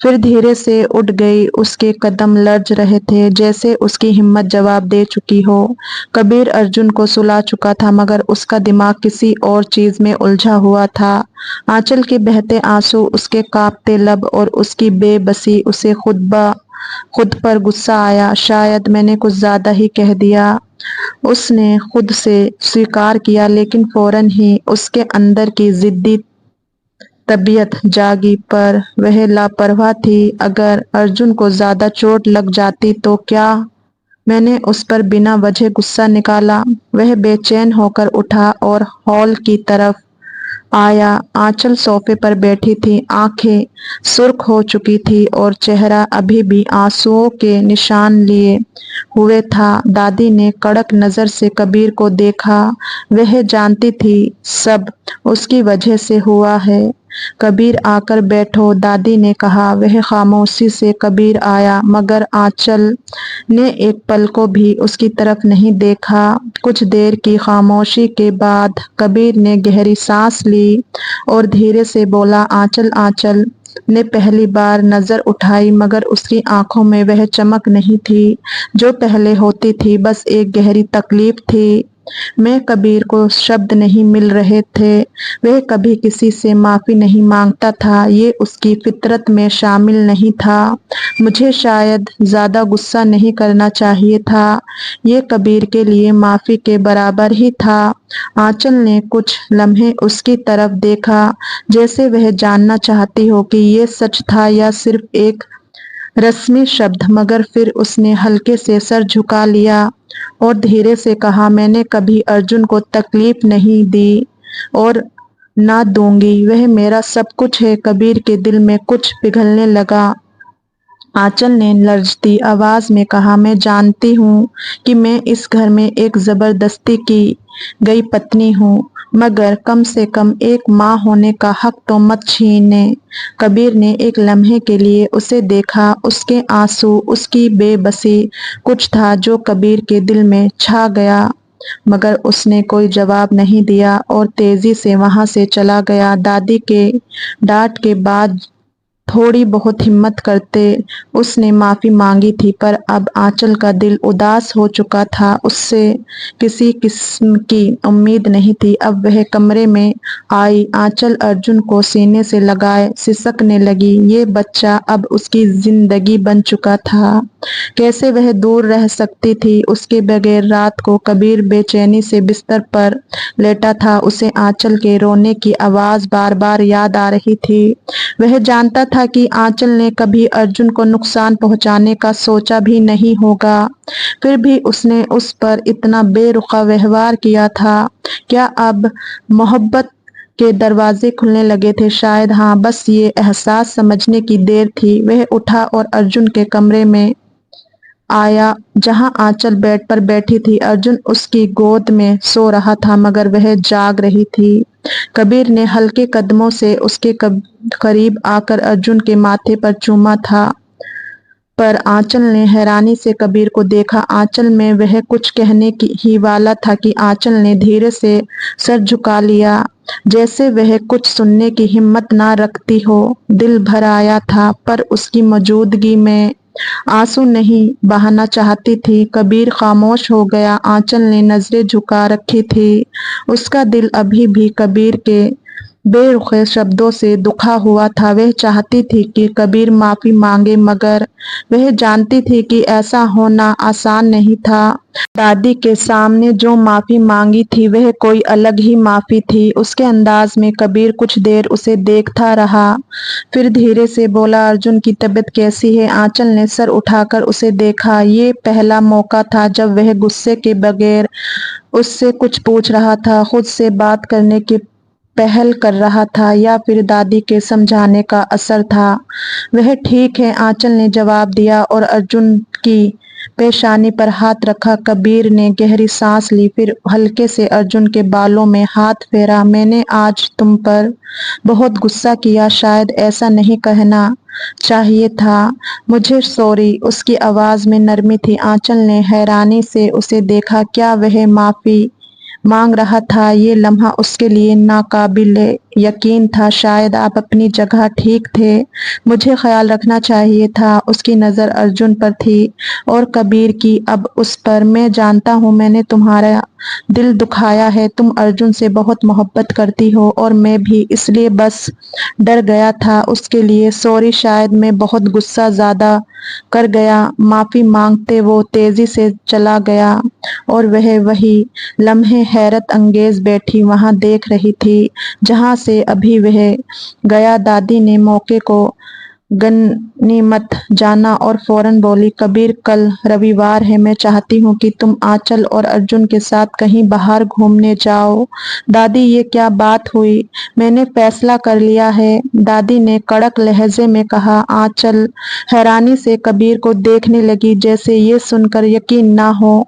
फिर धीरे से उठ गई। उसके कदम लर्ज रहे थे जैसे उसकी हिम्मत जवाब दे चुकी हो। कबीर अर्जुन को सुला चुका था, मगर उसका दिमाग किसी और चीज में उलझा हुआ था। आंचल के बहते आंसू, उसके कांपते लब और उसकी बेबसी, उसे खुद पर गुस्सा आया। शायद मैंने कुछ ज्यादा ही कह दिया, उसने खुद से स्वीकार किया, लेकिन फौरन ही उसके अंदर की जिद्दी तबीयत जागी। पर वह लापरवाह थी। अगर अर्जुन को ज्यादा चोट लग जाती तो क्या? मैंने उस पर बिना वजह गुस्सा निकाला। वह बेचैन होकर उठा और हॉल की तरफ आया। आंचल सोफे पर बैठी थी, आंखें सुर्ख हो चुकी थी और चेहरा अभी भी आंसुओं के निशान लिए हुए था। दादी ने कड़क नजर से कबीर को देखा। वह जानती थी सब उसकी वजह से हुआ है। कबीर आकर बैठो, दादी ने कहा। वह खामोशी से कबीर आया, मगर आंचल ने एक पल को भी उसकी तरफ नहीं देखा। कुछ देर की खामोशी के बाद कबीर ने गहरी सांस ली और धीरे से बोला, आंचल। आंचल ने पहली बार नजर उठाई, मगर उसकी आंखों में वह चमक नहीं थी जो पहले होती थी, बस एक गहरी तकलीफ थी। मैं कबीर को शब्द नहीं मिल रहे थे। वह कभी किसी से माफी नहीं मांगता था, ये उसकी फितरत में शामिल नहीं था। मुझे शायद ज्यादा गुस्सा नहीं करना चाहिए था, ये कबीर के लिए माफी के बराबर ही था। आंचल ने कुछ लम्हे उसकी तरफ देखा, जैसे वह जानना चाहती हो कि ये सच था या सिर्फ एक रस्मी शब्द, मगर फिर उसने हल्के से सर झुका लिया और धीरे से कहा, मैंने कभी अर्जुन को तकलीफ नहीं दी और ना दूंगी। वह मेरा सब कुछ है। कबीर के दिल में कुछ पिघलने लगा। आंचल ने लर्जती आवाज में कहा, मैं जानती हूँ कि मैं इस घर में एक जबरदस्ती की गई पत्नी हूँ, मगर कम से कम एक माँ होने का हक तो मत छीने। कबीर ने एक लम्हे के लिए उसे देखा। उसके आंसू, उसकी बेबसी, कुछ था जो कबीर के दिल में छा गया, मगर उसने कोई जवाब नहीं दिया और तेजी से वहां से चला गया। दादी के डांट के बाद थोड़ी बहुत हिम्मत करते उसने माफी मांगी थी, पर अब आंचल का दिल उदास हो चुका था। उससे किसी किस्म की उम्मीद नहीं थी। अब वह कमरे में आई। आंचल अर्जुन को सीने से लगाए सिसकने लगी। ये बच्चा अब उसकी जिंदगी बन चुका था। कैसे वह दूर रह सकती थी उसके बगैर? रात को कबीर बेचैनी से बिस्तर पर लेटा था। उसे आंचल के रोने की आवाज बार बार याद आ रही थी। वह जानता था कि आंचल ने कभी अर्जुन को नुकसान पहुंचाने का सोचा भी नहीं होगा, फिर भी उसने उस पर इतना बेरुखा व्यवहार किया था। क्या अब मोहब्बत के दरवाजे खुलने लगे थे? शायद हाँ, बस ये एहसास समझने की देर थी। वह उठा और अर्जुन के कमरे में आया, जहां आंचल बेड पर बैठी थी। अर्जुन उसकी गोद में सो रहा था, मगर वह जाग रही थी। कबीर ने हल्के कदमों से उसके करीब आकर अर्जुन के माथे पर चूमा था, पर आंचल ने हैरानी से कबीर को देखा। आंचल में वह कुछ कहने की ही वाला था कि आंचल ने धीरे से सर झुका लिया, जैसे वह कुछ सुनने की हिम्मत ना रखती हो। दिल भर आया था, पर उसकी मौजूदगी में आंसू नहीं बहाना चाहती थी। कबीर खामोश हो गया। आंचल ने नजरें झुका रखी थी। उसका दिल अभी भी कबीर के बेरुखे शब्दों से दुखा हुआ था। वह चाहती थी कि कबीर माफी मांगे, मगर वह जानती थी कि ऐसा होना आसान नहीं था। दादी के सामने जो माफी मांगी थी वह कोई अलग ही माफी थी। उसके अंदाज में कबीर कुछ देर उसे देखता रहा, फिर धीरे से बोला, अर्जुन की तबीयत कैसी है? आंचल ने सर उठाकर उसे देखा। ये पहला मौका था जब वह गुस्से के बगैर उससे कुछ पूछ रहा था, खुद से बात करने के पहल कर रहा था, या फिर दादी के समझाने का असर था। वह ठीक है, आंचल ने जवाब दिया और अर्जुन की पेशानी पर हाथ रखा। कबीर ने गहरी सांस ली, फिर हल्के से अर्जुन के बालों में हाथ फेरा। मैंने आज तुम पर बहुत गुस्सा किया, शायद ऐसा नहीं कहना चाहिए था। मुझे सॉरी। उसकी आवाज में नरमी थी। आंचल ने हैरानी से उसे देखा। क्या वह माफी मांग रहा था? ये लम्हा उसके लिए नाकाबिले यकीन था। शायद आप अपनी जगह ठीक थे, मुझे ख्याल रखना चाहिए था। उसकी नजर अर्जुन पर थी और कबीर की अब उस पर। मैं जानता हूँ मैंने तुम्हारा दिल दुखाया है। तुम अर्जुन से बहुत मोहब्बत करती हो और मैं भी, इसलिए बस डर गया था। उसके लिए सॉरी। शायद मैं बहुत गुस्सा ज्यादा कर गया। माफी मांगते वो तेजी से चला गया और वह वही लम्हे हैरत अंगेज बैठी वहां देख रही थी जहां से अभी वह गया। दादी ने मौके को गनीमत जाना और फौरन बोली, कबीर कल रविवार है, मैं चाहती हूँ कि तुम आंचल और अर्जुन के साथ कहीं बाहर घूमने जाओ। दादी ये क्या बात हुई? मैंने फैसला कर लिया है, दादी ने कड़क लहजे में कहा। आंचल हैरानी से कबीर को देखने लगी, जैसे ये सुनकर यकीन ना हो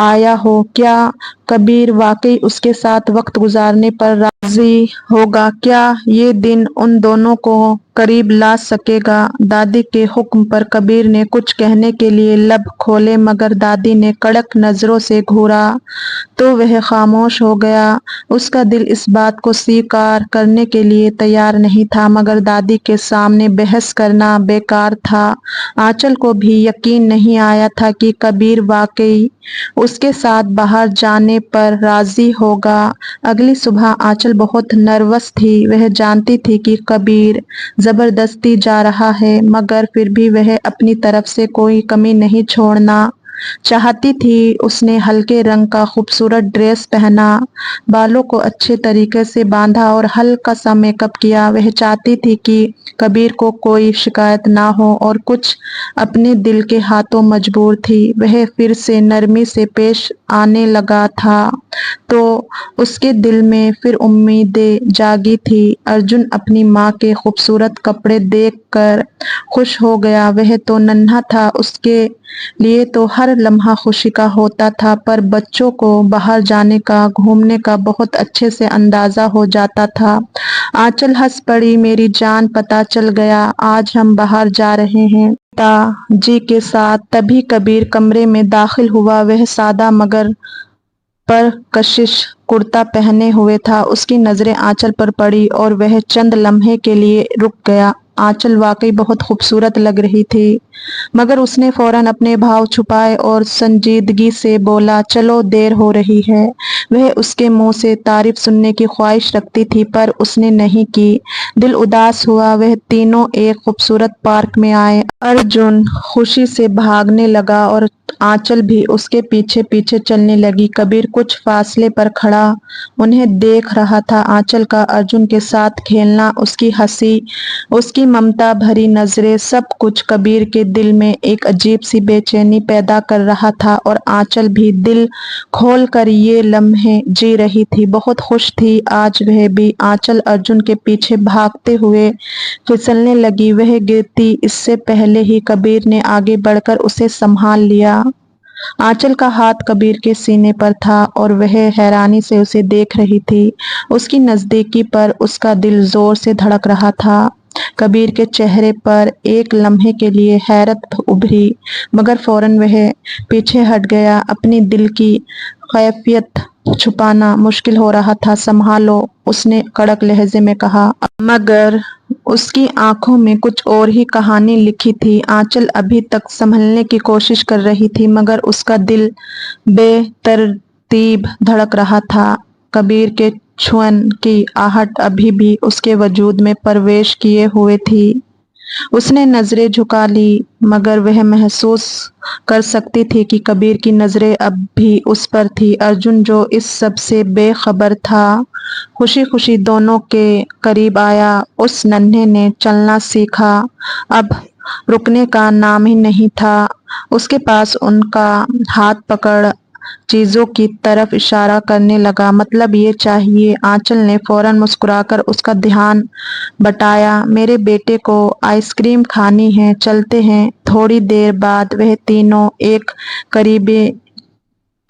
आया हो। क्या कबीर वाकई उसके साथ वक्त गुजारने पर राजी होगा? क्या ये दिन उन दोनों को करीब ला सकेगा? दादी के हुक्म पर कबीर ने कुछ कहने के लिए लब खोले, मगर दादी ने कड़क नजरों से घूरा तो वह खामोश हो गया। उसका दिल इस बात को स्वीकार करने के लिए तैयार नहीं था, मगर दादी के सामने बहस करना बेकार था। आंचल को भी यकीन नहीं आया था कि कबीर वाकई उसके साथ बाहर जाने पर राजी होगा। अगली सुबह आंचल बहुत नर्वस थी। वह जानती थी कि कबीर जबरदस्ती जा रहा है, मगर फिर भी वह अपनी तरफ से कोई कमी नहीं छोड़ना चाहती थी। उसने हल्के रंग का खूबसूरत ड्रेस पहना, बालों को अच्छे तरीके से बांधा और हल्का सा मेकअप किया। वह चाहती थी कि कबीर को कोई शिकायत ना हो, और कुछ अपने दिल के हाथों मजबूर थी। वह फिर से नरमी से पेश आने लगा था तो उसके दिल में फिर उम्मीदें जागी थी। अर्जुन अपनी माँ के खूबसूरत कपड़े देखकर खुश हो गया। वह तो नन्हा था, उसके लिए तो हर लम्हा खुशी का होता था, पर बच्चों को बाहर जाने का, घूमने का बहुत अच्छे से अंदाजा हो जाता था। आंचल हंस पड़ी, मेरी जान, पता चल गया, आज हम बाहर जा रहे हैं पिताजी के साथ। तभी कबीर कमरे में दाखिल हुआ। वह सादा मगर पर कशिश कुर्ता पहने हुए था। उसकी नजरें आंचल पर पड़ी और वह चंद लम्हे के लिए रुक गया। आंचल वाकई बहुत खूबसूरत लग रही थी, मगर उसने फौरन अपने भाव छुपाए और संजीदगी से बोला, चलो देर हो रही है। वह उसके मुंह से तारीफ सुनने की ख्वाहिश रखती थी, पर उसने नहीं की। दिल उदास हुआ। वह तीनों एक खूबसूरत पार्क में आए। अर्जुन खुशी से भागने लगा और आंचल भी उसके पीछे पीछे चलने लगी। कबीर कुछ फासले पर खड़ा उन्हें देख रहा था। आंचल का अर्जुन के साथ खेलना, उसकी हंसी, उसकी ममता भरी नजरें, सब कुछ कबीर के दिल में एक अजीब सी बेचैनी पैदा कर रहा था। और आंचल भी दिल खोल कर ये लम्हे जी रही थी, बहुत खुश थी आज वह भी। आंचल अर्जुन के पीछे भागते हुए फिसलने लगी। वह गिरती इससे पहले ही कबीर ने आगे बढ़कर उसे संभाल लिया। आंचल का हाथ कबीर के सीने पर था और वह हैरानी से उसे देख रही थी। उसकी नजदीकी पर उसका दिल जोर से धड़क रहा था। कबीर के चेहरे पर एक लम्हे के लिए हैरत उभरी, मगर फौरन वह पीछे हट गया। अपनी दिल की कैफियत छुपाना मुश्किल हो रहा था। संभालो, उसने कड़क लहजे में कहा, मगर उसकी आंखों में कुछ और ही कहानी लिखी थी। आंचल अभी तक संभलने की कोशिश कर रही थी, मगर उसका दिल बेतरतीब धड़क रहा था। कबीर के छुअन की आहट अभी भी उसके वजूद में प्रवेश किए हुए थी। उसने नजरें झुका ली, मगर वह महसूस कर सकती थी कि कबीर की नजरें अब भी उस पर थी। अर्जुन, जो इस सब से बेखबर था, खुशी खुशी दोनों के करीब आया। उस नन्हे ने चलना सीखा, अब रुकने का नाम ही नहीं था। उसके पास उनका हाथ पकड़ चीजों की तरफ इशारा करने लगा, मतलब ये चाहिए। आंचल ने फौरन मुस्कुराकर उसका ध्यान बटाया, मेरे बेटे को आइसक्रीम खानी है, चलते हैं। थोड़ी देर बाद वह तीनों एक करीबी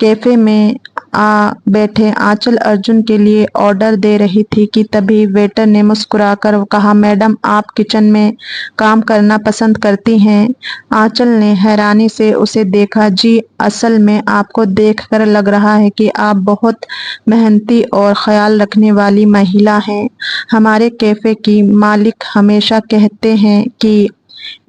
कैफे में आ बैठे। आंचल अर्जुन के लिए ऑर्डर दे रही थी कि तभी वेटर ने मुस्कुराकर कहा, मैडम, आप किचन में काम करना पसंद करती हैं? आंचल ने हैरानी से उसे देखा। जी, असल में आपको देखकर लग रहा है कि आप बहुत मेहनती और ख्याल रखने वाली महिला हैं। हमारे कैफे की मालिक हमेशा कहते हैं कि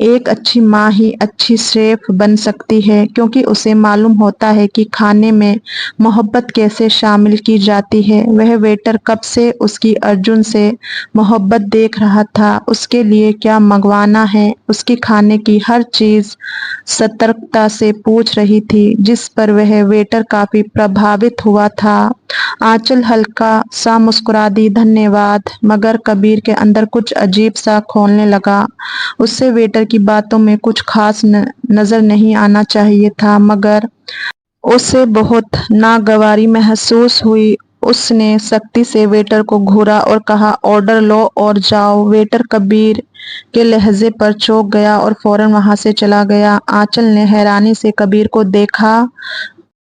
एक अच्छी माँ ही अच्छी शेफ बन सकती है, क्योंकि उसे मालूम होता है कि खाने में मोहब्बत कैसे शामिल की जाती है। वह वेटर कब से उसकी अर्जुन से मोहब्बत देख रहा था। उसके लिए क्या मंगवाना है, उसकी खाने की हर चीज सतर्कता से पूछ रही थी, जिस पर वह वेटर काफी प्रभावित हुआ था। आंचल हल्का सा मुस्कुरा दी, धन्यवाद, मगर कबीर के अंदर कुछ अजीब सा खोलने लगा। उससे वेटर की बातों में कुछ खास नजर नहीं आना चाहिए था, मगर उसे बहुत नागवारी महसूस हुई। उसने सख्ती से वेटर को घूरा और कहा, ऑर्डर लो और जाओ। वेटर कबीर के लहजे पर चौंक गया और फौरन वहां से चला गया। आंचल ने हैरानी से कबीर को देखा।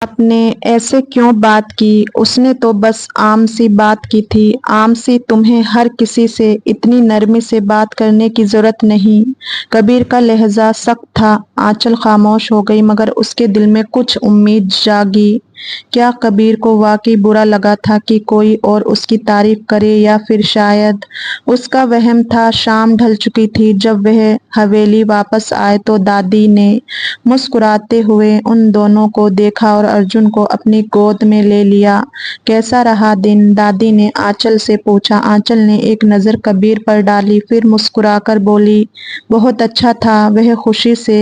آپ نے ایسے کیوں بات کی؟ اس نے تو بس عام سی بات کی تھی۔ عام سی؟ تمہیں ہر کسی سے اتنی نرمی سے بات کرنے کی ضرورت نہیں۔ کبیر کا لہجہ سخت تھا۔ آنچل خاموش ہو گئی، مگر اس کے دل میں کچھ امید جاگی۔ کیا کبیر کو واقعی برا لگا تھا کہ کوئی اور اس کی تعریف کرے، یا پھر شاید اس کا وہم تھا؟ شام ڈھل چکی تھی۔ جب وہ حویلی واپس آئے تو دادی نے مسکراتے ہوئے ان دونوں کو دیکھا اور ارجن کو اپنی گود میں لے لیا۔ کیسا رہا دن؟ دادی نے آنچل سے پوچھا۔ آنچل نے ایک نظر کبیر پر ڈالی، پھر مسکرا کر بولی، بہت اچھا تھا۔ وہ خوشی سے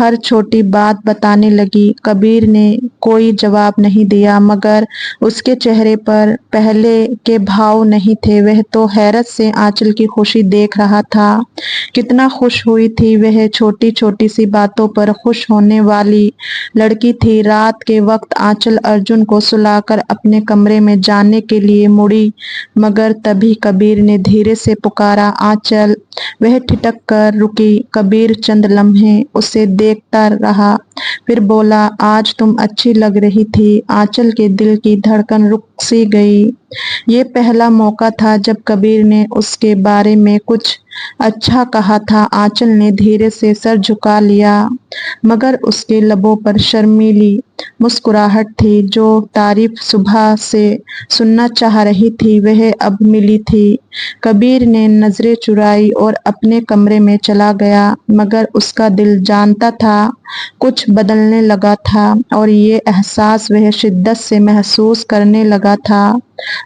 ہر چھوٹی بات بتانے لگی۔ کبیر نے کوئی جواب نہیں دیا، مگر اس کے چہرے پر پہلے کے بھاؤ نہیں تھے۔ وہ تو حیرت سے آنچل کی خوشی دیکھ رہا تھا۔ کتنا خوش ہوئی تھی وہ! چھوٹی چھوٹی سی باتوں پر خوش ہونے والی لڑکی تھی۔ رات کے وقت آنچل ارجن کو سلا کر اپنے کمرے میں جانے کے لیے مڑی، مگر تبھی کبیر نے دھیرے سے پکارا، آنچل! وہ ٹھٹک کر رکی۔ کبیر چند لمحے اسے دیکھتا رہا، پھر بولا، آج تم اچھی لگ رہی تھی۔ آنچل کے دل کی دھڑکن رک سی گئی۔ یہ پہلا موقع تھا جب کبیر نے اس کے بارے میں کچھ اچھا کہا تھا۔ آنچل نے دھیرے سے سر جھکا لیا، مگر اس کے لبوں پر شرمیلی مسکراہٹ تھی۔ جو تعریف صبح سے سننا چاہ رہی تھی، وہ اب ملی تھی۔ کبیر نے نظریں چرائی اور اپنے کمرے میں چلا گیا، مگر اس کا دل جانتا تھا کچھ بدلنے لگا تھا، اور یہ احساس وہ شدت سے محسوس کرنے لگا تھا۔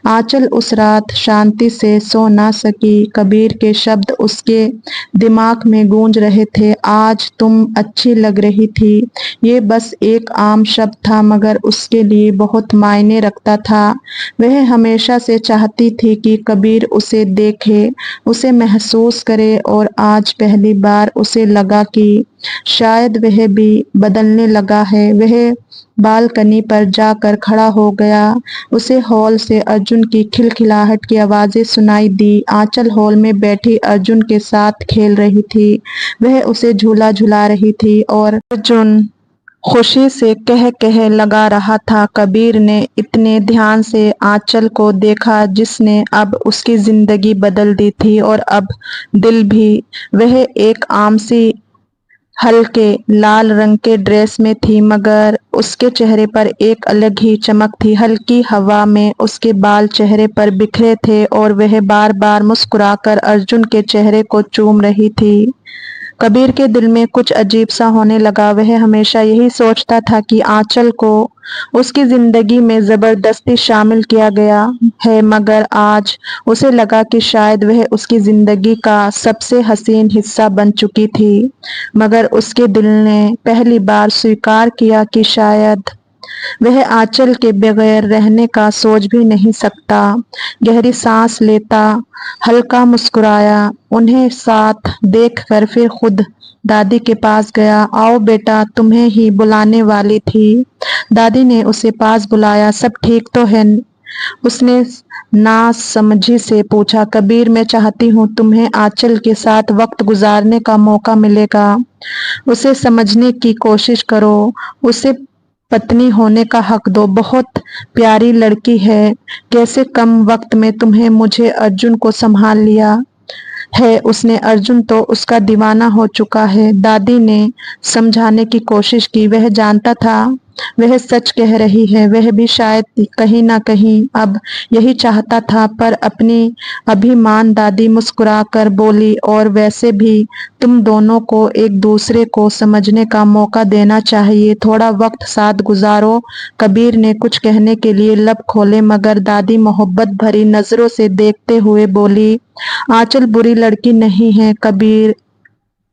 آنچل اس رات شانتی سے سو نہ سکی۔ کبیر کے شبد اس کے دماغ میں گونج رہے تھے، آج تم اچھی لگ رہی تھی۔ یہ بس ایک عام شبد تھا، مگر اس کے لیے بہت معنی رکھتا تھا۔ وہ ہمیشہ سے چاہتی تھی کہ کبیر اسے دیکھے، اسے محسوس کرے، اور آج پہلی بار اسے لگا کہ شاید وہ بھی بدلنے لگا ہے۔ وہ بالکنی پر جا کر کھڑا ہو گیا۔ اسے ہال سے ارجن کی کھلکھلاہٹ کی آوازیں سنائی دی۔ آنچل ہال میں بیٹھی ارجن کے ساتھ کھیل رہی تھی۔ وہ اسے جھولا جھلا رہی تھی اور ارجن خوشی سے کہہ لگا رہا تھا۔ کبیر نے اتنے دھیان سے آنچل کو دیکھا جس نے اب اس کی زندگی بدل دی تھی، اور اب دل بھی۔ وہ ایک عام سی ہلکے لال رنگ کے ڈریس میں تھی، مگر اس کے چہرے پر ایک الگ ہی چمک تھی۔ ہلکی ہوا میں اس کے بال چہرے پر بکھرے تھے، اور وہ بار بار مسکرا کر ارجن کے چہرے کو چوم رہی تھی۔ کبیر کے دل میں کچھ عجیب سا ہونے لگا۔ وہ ہمیشہ یہی سوچتا تھا کہ آنچل کو اس کی زندگی میں زبردستی شامل کیا گیا ہے، مگر آج اسے لگا کہ شاید وہ اس کی زندگی کا سب سے حسین حصہ بن چکی تھی۔ مگر اس کے دل نے پہلی بار سویکار کیا کہ شاید وہ آنچل کے بغیر رہنے کا سوچ بھی نہیں سکتا۔ گہری سانس لیتا ہلکا مسکرایا انہیں ساتھ دیکھ کر، پھر خود دادی کے پاس گیا۔ آؤ بیٹا، تمہیں ہی بلانے والی تھی۔ دادی نے اسے پاس بلایا۔ سب ٹھیک تو ہے؟ اس نے ناسمجھی سے پوچھا۔ کبیر، میں چاہتی ہوں تمہیں آنچل کے ساتھ وقت گزارنے کا موقع ملے گا۔ اسے سمجھنے کی کوشش کرو، اسے پتنی ہونے کا حق دو۔ بہت پیاری لڑکی ہے۔ کیسے کم وقت میں تمہیں مجھے ارجن کو سنبھال لیا ہے؟ اس نے ارجن تو اس کا دیوانہ ہو چکا ہے۔ دادی نے سمجھانے کی کوشش کی۔ وہ جانتا تھا وہ سچ کہہ رہی ہے۔ وہ بھی شاید کہیں نہ کہیں اب یہی چاہتا تھا، پر اپنی ابھیمان دادی مسکرا کر بولی، اور ویسے بھی تم دونوں کو ایک دوسرے کو سمجھنے کا موقع دینا چاہیے۔ تھوڑا وقت ساتھ گزارو۔ کبیر نے کچھ کہنے کے لیے لب کھولے، مگر دادی محبت بھری نظروں سے دیکھتے ہوئے بولی، آنچل بری لڑکی نہیں ہے کبیر،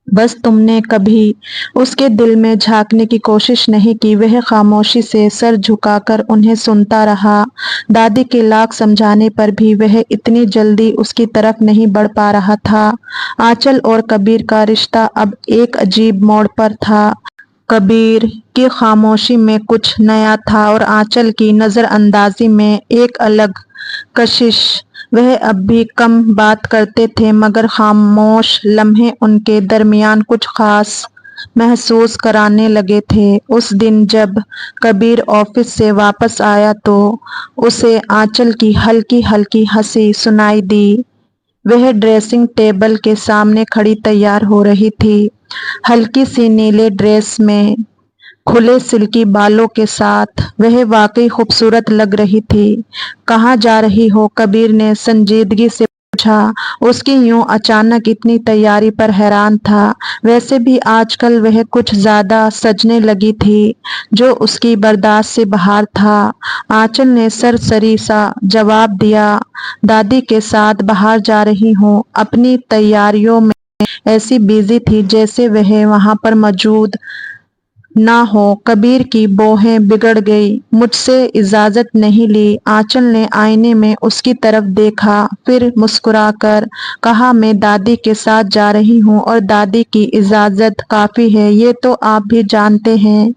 بس تم نے کبھی اس کے دل میں جھانکنے کی کوشش نہیں کی۔ وہ خاموشی سے سر جھکا کر انہیں سنتا رہا۔ دادی کے لاکھ سمجھانے پر بھی وہ اتنی جلدی اس کی طرف نہیں بڑھ پا رہا تھا۔ آنچل اور کبیر کا رشتہ اب ایک عجیب موڑ پر تھا۔ کبیر کی خاموشی میں کچھ نیا تھا، اور آنچل کی نظر اندازی میں ایک الگ کشش۔ وہ اب بھی کم بات کرتے تھے، مگر خاموش لمحے ان کے درمیان کچھ خاص महसूस कराने लगे थे। उस दिन जब कबीर ऑफिस से वापस आया तो उसे आंचल की हल्की हल्की हंसी सुनाई दी। वह ड्रेसिंग टेबल के सामने खड़ी तैयार हो रही थी, हल्की सी नीले ड्रेस में, खुले सिल्की बालों के साथ। वह वाकई खूबसूरत लग रही थी। कहाँ जा रही हो? कबीर ने संजीदगी से पूछा। उसकी यूं अचानक इतनी तैयारी पर हैरान था। वैसे भी आजकल वह कुछ ज्यादा सजने लगी थी, जो उसकी बर्दाश्त से बाहर था। आंचल ने सरसरी सा जवाब दिया, दादी के साथ बाहर जा रही हूँ। अपनी तैयारियों में ऐसी बिजी थी जैसे वह वहां पर मौजूद ना हो। कबीर की भौहें बिगड़ गई। मुझसे इजाजत नहीं ली। आंचल ने आईने में उसकी तरफ देखा, फिर मुस्कुराकर कहा, मैं दादी के साथ जा रही हूँ और दादी की इजाजत काफी है, ये तो आप भी जानते हैं।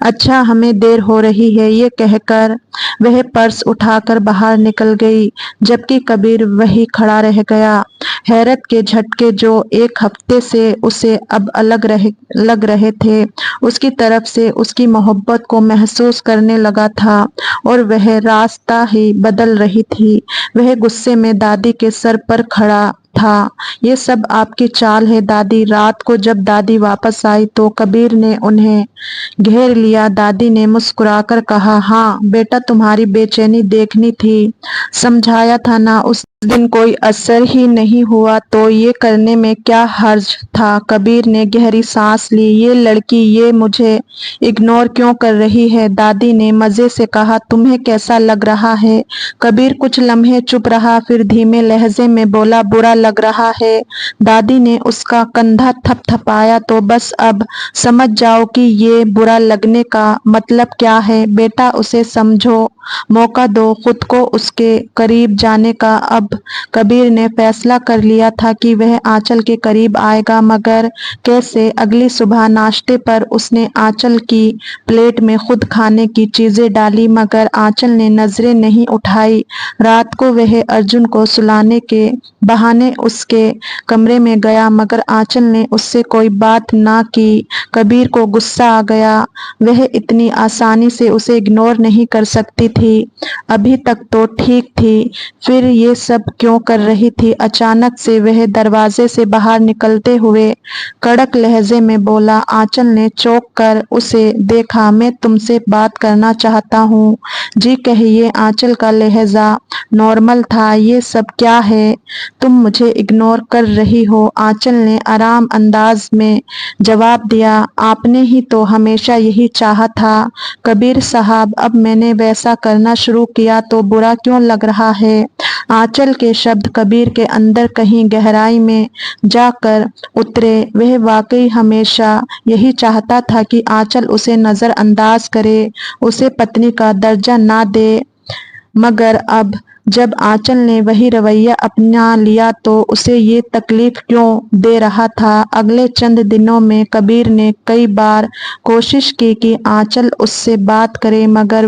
अच्छा, हमें देर हो रही है। ये कहकर वह पर्स उठाकर बाहर निकल गई, जबकि कबीर वही खड़ा रह गया। हैरत के झटके जो एक हफ्ते से उसे अब लग रहे थे, उसकी तरफ से उसकी मोहब्बत को महसूस करने लगा था, और वह रास्ता ही बदल रही थी। वह गुस्से में दादी के सर पर खड़ा था। ये सब आपकी चाल है दादी। रात को जब दादी वापस आई तो कबीर ने उन्हें घेर लिया। दादी ने मुस्कुराकर कहा, हाँ बेटा, तुम्हारी बेचैनी देखनी थी, समझाया था ना। उस दिन कोई असर ही नहीं हुआ तो ये करने में क्या हर्ज था? कबीर ने गहरी सांस ली। ये लड़की ये मुझे इग्नोर क्यों कर रही है? दादी ने मजे से कहा, तुम्हें कैसा लग रहा है? कबीर कुछ लम्हे चुप रहा, फिर धीमे लहजे में बोला, बुरा लग रहा है। दादी ने उसका कंधा थपथपाया, तो बस अब समझ जाओ कि ये बुरा लगने का मतलब क्या है। बेटा, उसे समझो, मौका दो खुद को उसके करीब जाने का। अब कबीर ने फैसला कर लिया था कि वह आंचल के करीब आएगा, मगर कैसे? अगली सुबह नाश्ते पर उसने आंचल की प्लेट में खुद खाने की चीजें डाली, मगर आंचल ने नजरें नहीं उठाई। रात को वह अर्जुन को सुलाने के बहाने उसके कमरे में गया, मगर आंचल ने उससे कोई बात ना की। कबीर को गुस्सा आ गया। वह इतनी आसानी से उसे इग्नोर नहीं कर सकती थी। अभी तक तो ठीक थी, फिर ये सब क्यों कर रही थी? अचानक से वह दरवाजे से बाहर निकलते हुए कड़क लहजे में बोला। आंचल ने चौंक कर उसे देखा। मैं तुमसे बात करना चाहता हूँ। जी कहिए। आंचल का लहजा नॉर्मल था। ये सब क्या है? तुम मुझे इग्नोर कर रही हो? आंचल ने आराम अंदाज में जवाब दिया। आपने ही तो हमेशा यही चाहा था कबीर साहब। अब मैंने वैसा करना शुरू किया तो बुरा क्यों लग रहा है? आंचल के शब्द कबीर के अंदर कहीं गहराई में जाकर उतरे। वह वाकई हमेशा यही चाहता था कि आंचल उसे नजरअंदाज करे, उसे पत्नी का दर्जा ना दे, मगर अब जब आंचल ने वही रवैया अपना लिया तो उसे ये तकलीफ क्यों दे रहा था? अगले चंद दिनों में कबीर ने कई बार कोशिश की कि आंचल उससे बात करे, मगर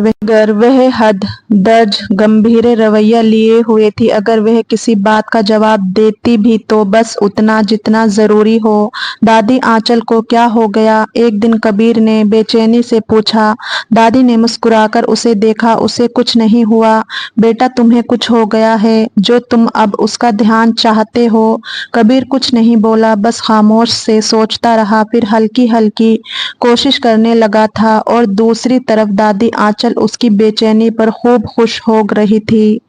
वह हद दर्ज गंभीर रवैया लिए हुए थी। अगर वह किसी बात का जवाब देती भी तो बस उतना जितना जरूरी हो। दादी, आंचल को क्या हो गया? एक दिन कबीर ने बेचैनी से पूछा। दादी ने मुस्कुराकर उसे देखा। उसे कुछ नहीं हुआ बेटा, तुम्हें कुछ हो गया है जो तुम अब उसका ध्यान चाहते हो। कबीर कुछ नहीं बोला, बस खामोश से सोचता रहा, फिर हल्की हल्की कोशिश करने लगा था। और दूसरी तरफ दादी आंचल उसकी बेचैनी पर खूब खुश हो रही थी।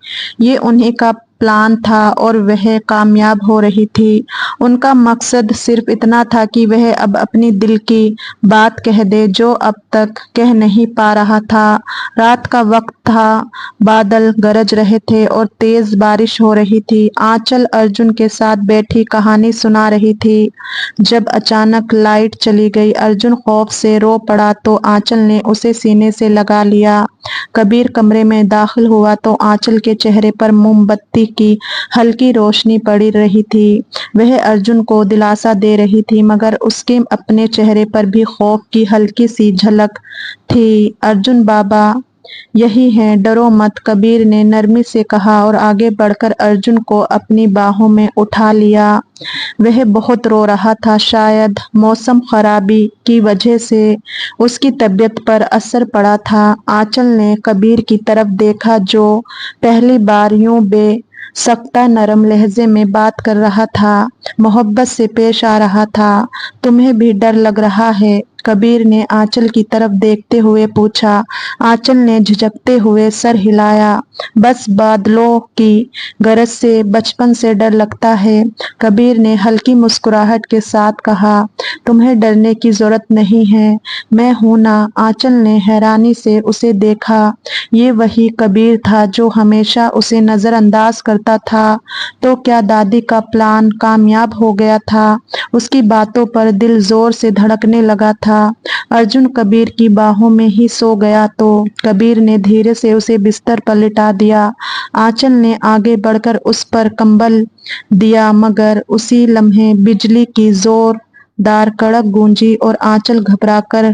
ये उन्हीं का प्लान था और वह कामयाब हो रही थी। उनका मकसद सिर्फ इतना था कि वह अब अपनी दिल की बात कह दे जो अब तक कह नहीं पा रहा था। रात का वक्त था, बादल गरज रहे थे और तेज बारिश हो रही थी। आंचल अर्जुन के साथ बैठी कहानी सुना रही थी, जब अचानक लाइट चली गई। अर्जुन खौफ से रो पड़ा तो आंचल ने उसे सीने से लगा लिया। कबीर कमरे में दाखिल हुआ तो आंचल के चेहरे पर मोमबत्ती की हल्की रोशनी पड़ी रही थी। वह अर्जुन को दिलासा दे रही थी, मगर उसके अपने चेहरे पर भी खौफ की हल्की सी झलक थी। अर्जुन बाबा, यही है, डरो मत, कबीर ने नरमी से कहा और आगे बढ़कर अर्जुन को अपनी बाहों में उठा लिया। वह बहुत रो रहा था, शायद मौसम खराबी की वजह से उसकी तबीयत पर असर पड़ा था। आंचल ने कबीर की तरफ देखा जो पहली बार यूं बेसख्ता नरम लहजे में बात कर रहा था, मोहब्बत से पेश आ रहा था। तुम्हें भी डर लग रहा है? कबीर ने आंचल की तरफ देखते हुए पूछा। आंचल ने झिझकते हुए सर हिलाया। बस बादलों की गरज से बचपन से डर लगता है, कबीर ने हल्की मुस्कुराहट के साथ कहा। तुम्हें डरने की जरूरत नहीं है, मैं हूं ना। आंचल ने हैरानी से उसे देखा। ये वही कबीर था जो हमेशा उसे नजरअंदाज करता था। तो क्या दादी का प्लान कामयाब हो गया था? उसकी बातों पर दिल जोर से धड़कने लगा था। अर्जुन कबीर की बाहों में ही सो गया तो कबीर ने धीरे से उसे बिस्तर पर लिटा दिया। आंचल ने आगे बढ़कर उस पर कंबल दिया, मगर उसी लम्हे बिजली की जोरदार कड़क गूंजी और आंचल घबराकर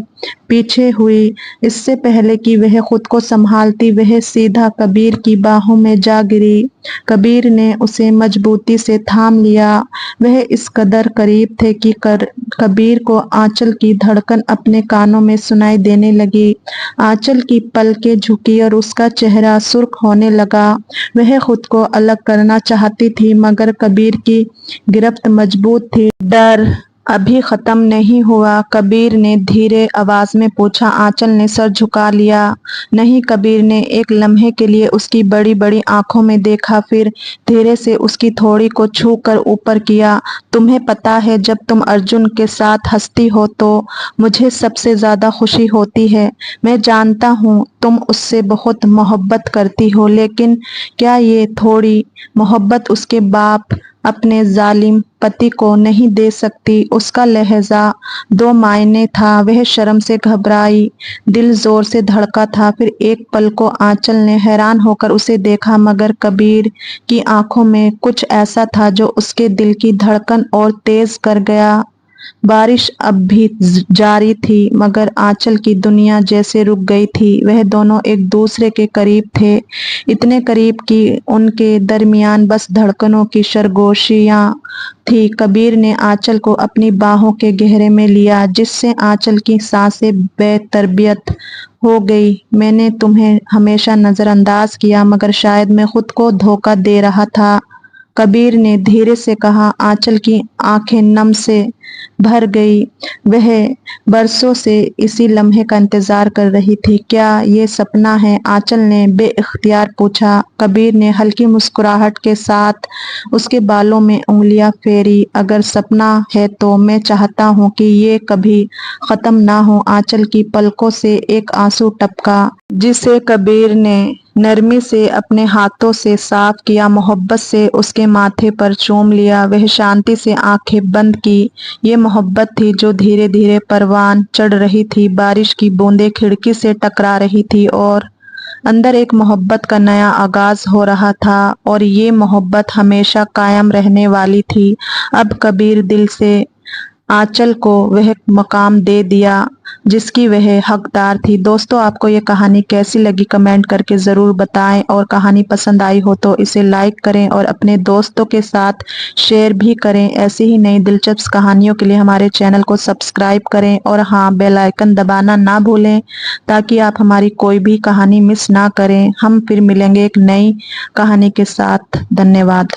पीछे हुई। इससे पहले कि वह खुद को संभालती, वह सीधा कबीर की बाहों में जा गिरी। कबीर ने उसे मजबूती से थाम लिया। वह इस कदर करीब थे कि कबीर को आंचल की धड़कन अपने कानों में सुनाई देने लगी। आंचल की पलकें झुकी और उसका चेहरा सुर्ख होने लगा। वह खुद को अलग करना चाहती थी, मगर कबीर की गिरफ्त मजबूत थी। डर अभी खत्म नहीं हुआ, कबीर ने धीरे आवाज में पूछा। आंचल ने सर झुका लिया। नहीं, कबीर ने एक लम्हे के लिए उसकी बड़ी बड़ी आंखों में देखा, फिर धीरे से उसकी थोड़ी को छू कर ऊपर किया। तुम्हें पता है, जब तुम अर्जुन के साथ हंसती हो तो मुझे सबसे ज्यादा खुशी होती है। मैं जानता हूँ तुम उससे बहुत मोहब्बत करती हो, लेकिन क्या ये थोड़ी मोहब्बत उसके बाप अपने जालिम पति को नहीं दे सकती? उसका लहजा दो मायने था। वह शर्म से घबराई, दिल जोर से धड़का था। फिर एक पल को आंचल ने हैरान होकर उसे देखा, मगर कबीर की आंखों में कुछ ऐसा था जो उसके दिल की धड़कन और तेज कर गया। बारिश अब भी जारी थी, मगर आंचल की दुनिया जैसे रुक गई थी। वह दोनों एक दूसरे के करीब थे, इतने करीब कि उनके दरमियान बस धड़कनों की सरगोशियां थी। कबीर ने आंचल को अपनी बाहों के घेरे में लिया, जिससे आंचल की सांसें बेतरबियत हो गई। मैंने तुम्हें हमेशा नजरअंदाज किया, मगर शायद मैं खुद को धोखा दे रहा था, कबीर ने धीरे से कहा। आंचल की आंखें नम से भर गई। वह बरसों से इसी लम्हे का इंतजार कर रही थी। क्या ये सपना है? आंचल ने बेइख्तियार पूछा। कबीर ने हल्की मुस्कुराहट के साथ उसके बालों में उंगलियां फेरी। अगर सपना है तो मैं चाहता हूँ कि ये कभी खत्म ना हो। आंचल की पलकों से एक आंसू टपका, जिसे कबीर ने नरमी से अपने हाथों से साफ किया, मोहब्बत से उसके माथे पर चूम लिया। वह शांति से आंखें बंद की। ये मोहब्बत थी जो धीरे धीरे परवान चढ़ रही थी। बारिश की बूंदें खिड़की से टकरा रही थी और अंदर एक मोहब्बत का नया आगाज हो रहा था, और ये मोहब्बत हमेशा कायम रहने वाली थी। अब कबीर दिल से आंचल को वह मकाम दे दिया जिसकी वह हकदार थी। दोस्तों, आपको ये कहानी कैसी लगी कमेंट करके ज़रूर बताएं, और कहानी पसंद आई हो तो इसे लाइक करें और अपने दोस्तों के साथ शेयर भी करें। ऐसी ही नई दिलचस्प कहानियों के लिए हमारे चैनल को सब्सक्राइब करें, और हाँ, बेल आइकन दबाना ना भूलें ताकि आप हमारी कोई भी कहानी मिस ना करें। हम फिर मिलेंगे एक नई कहानी के साथ। धन्यवाद।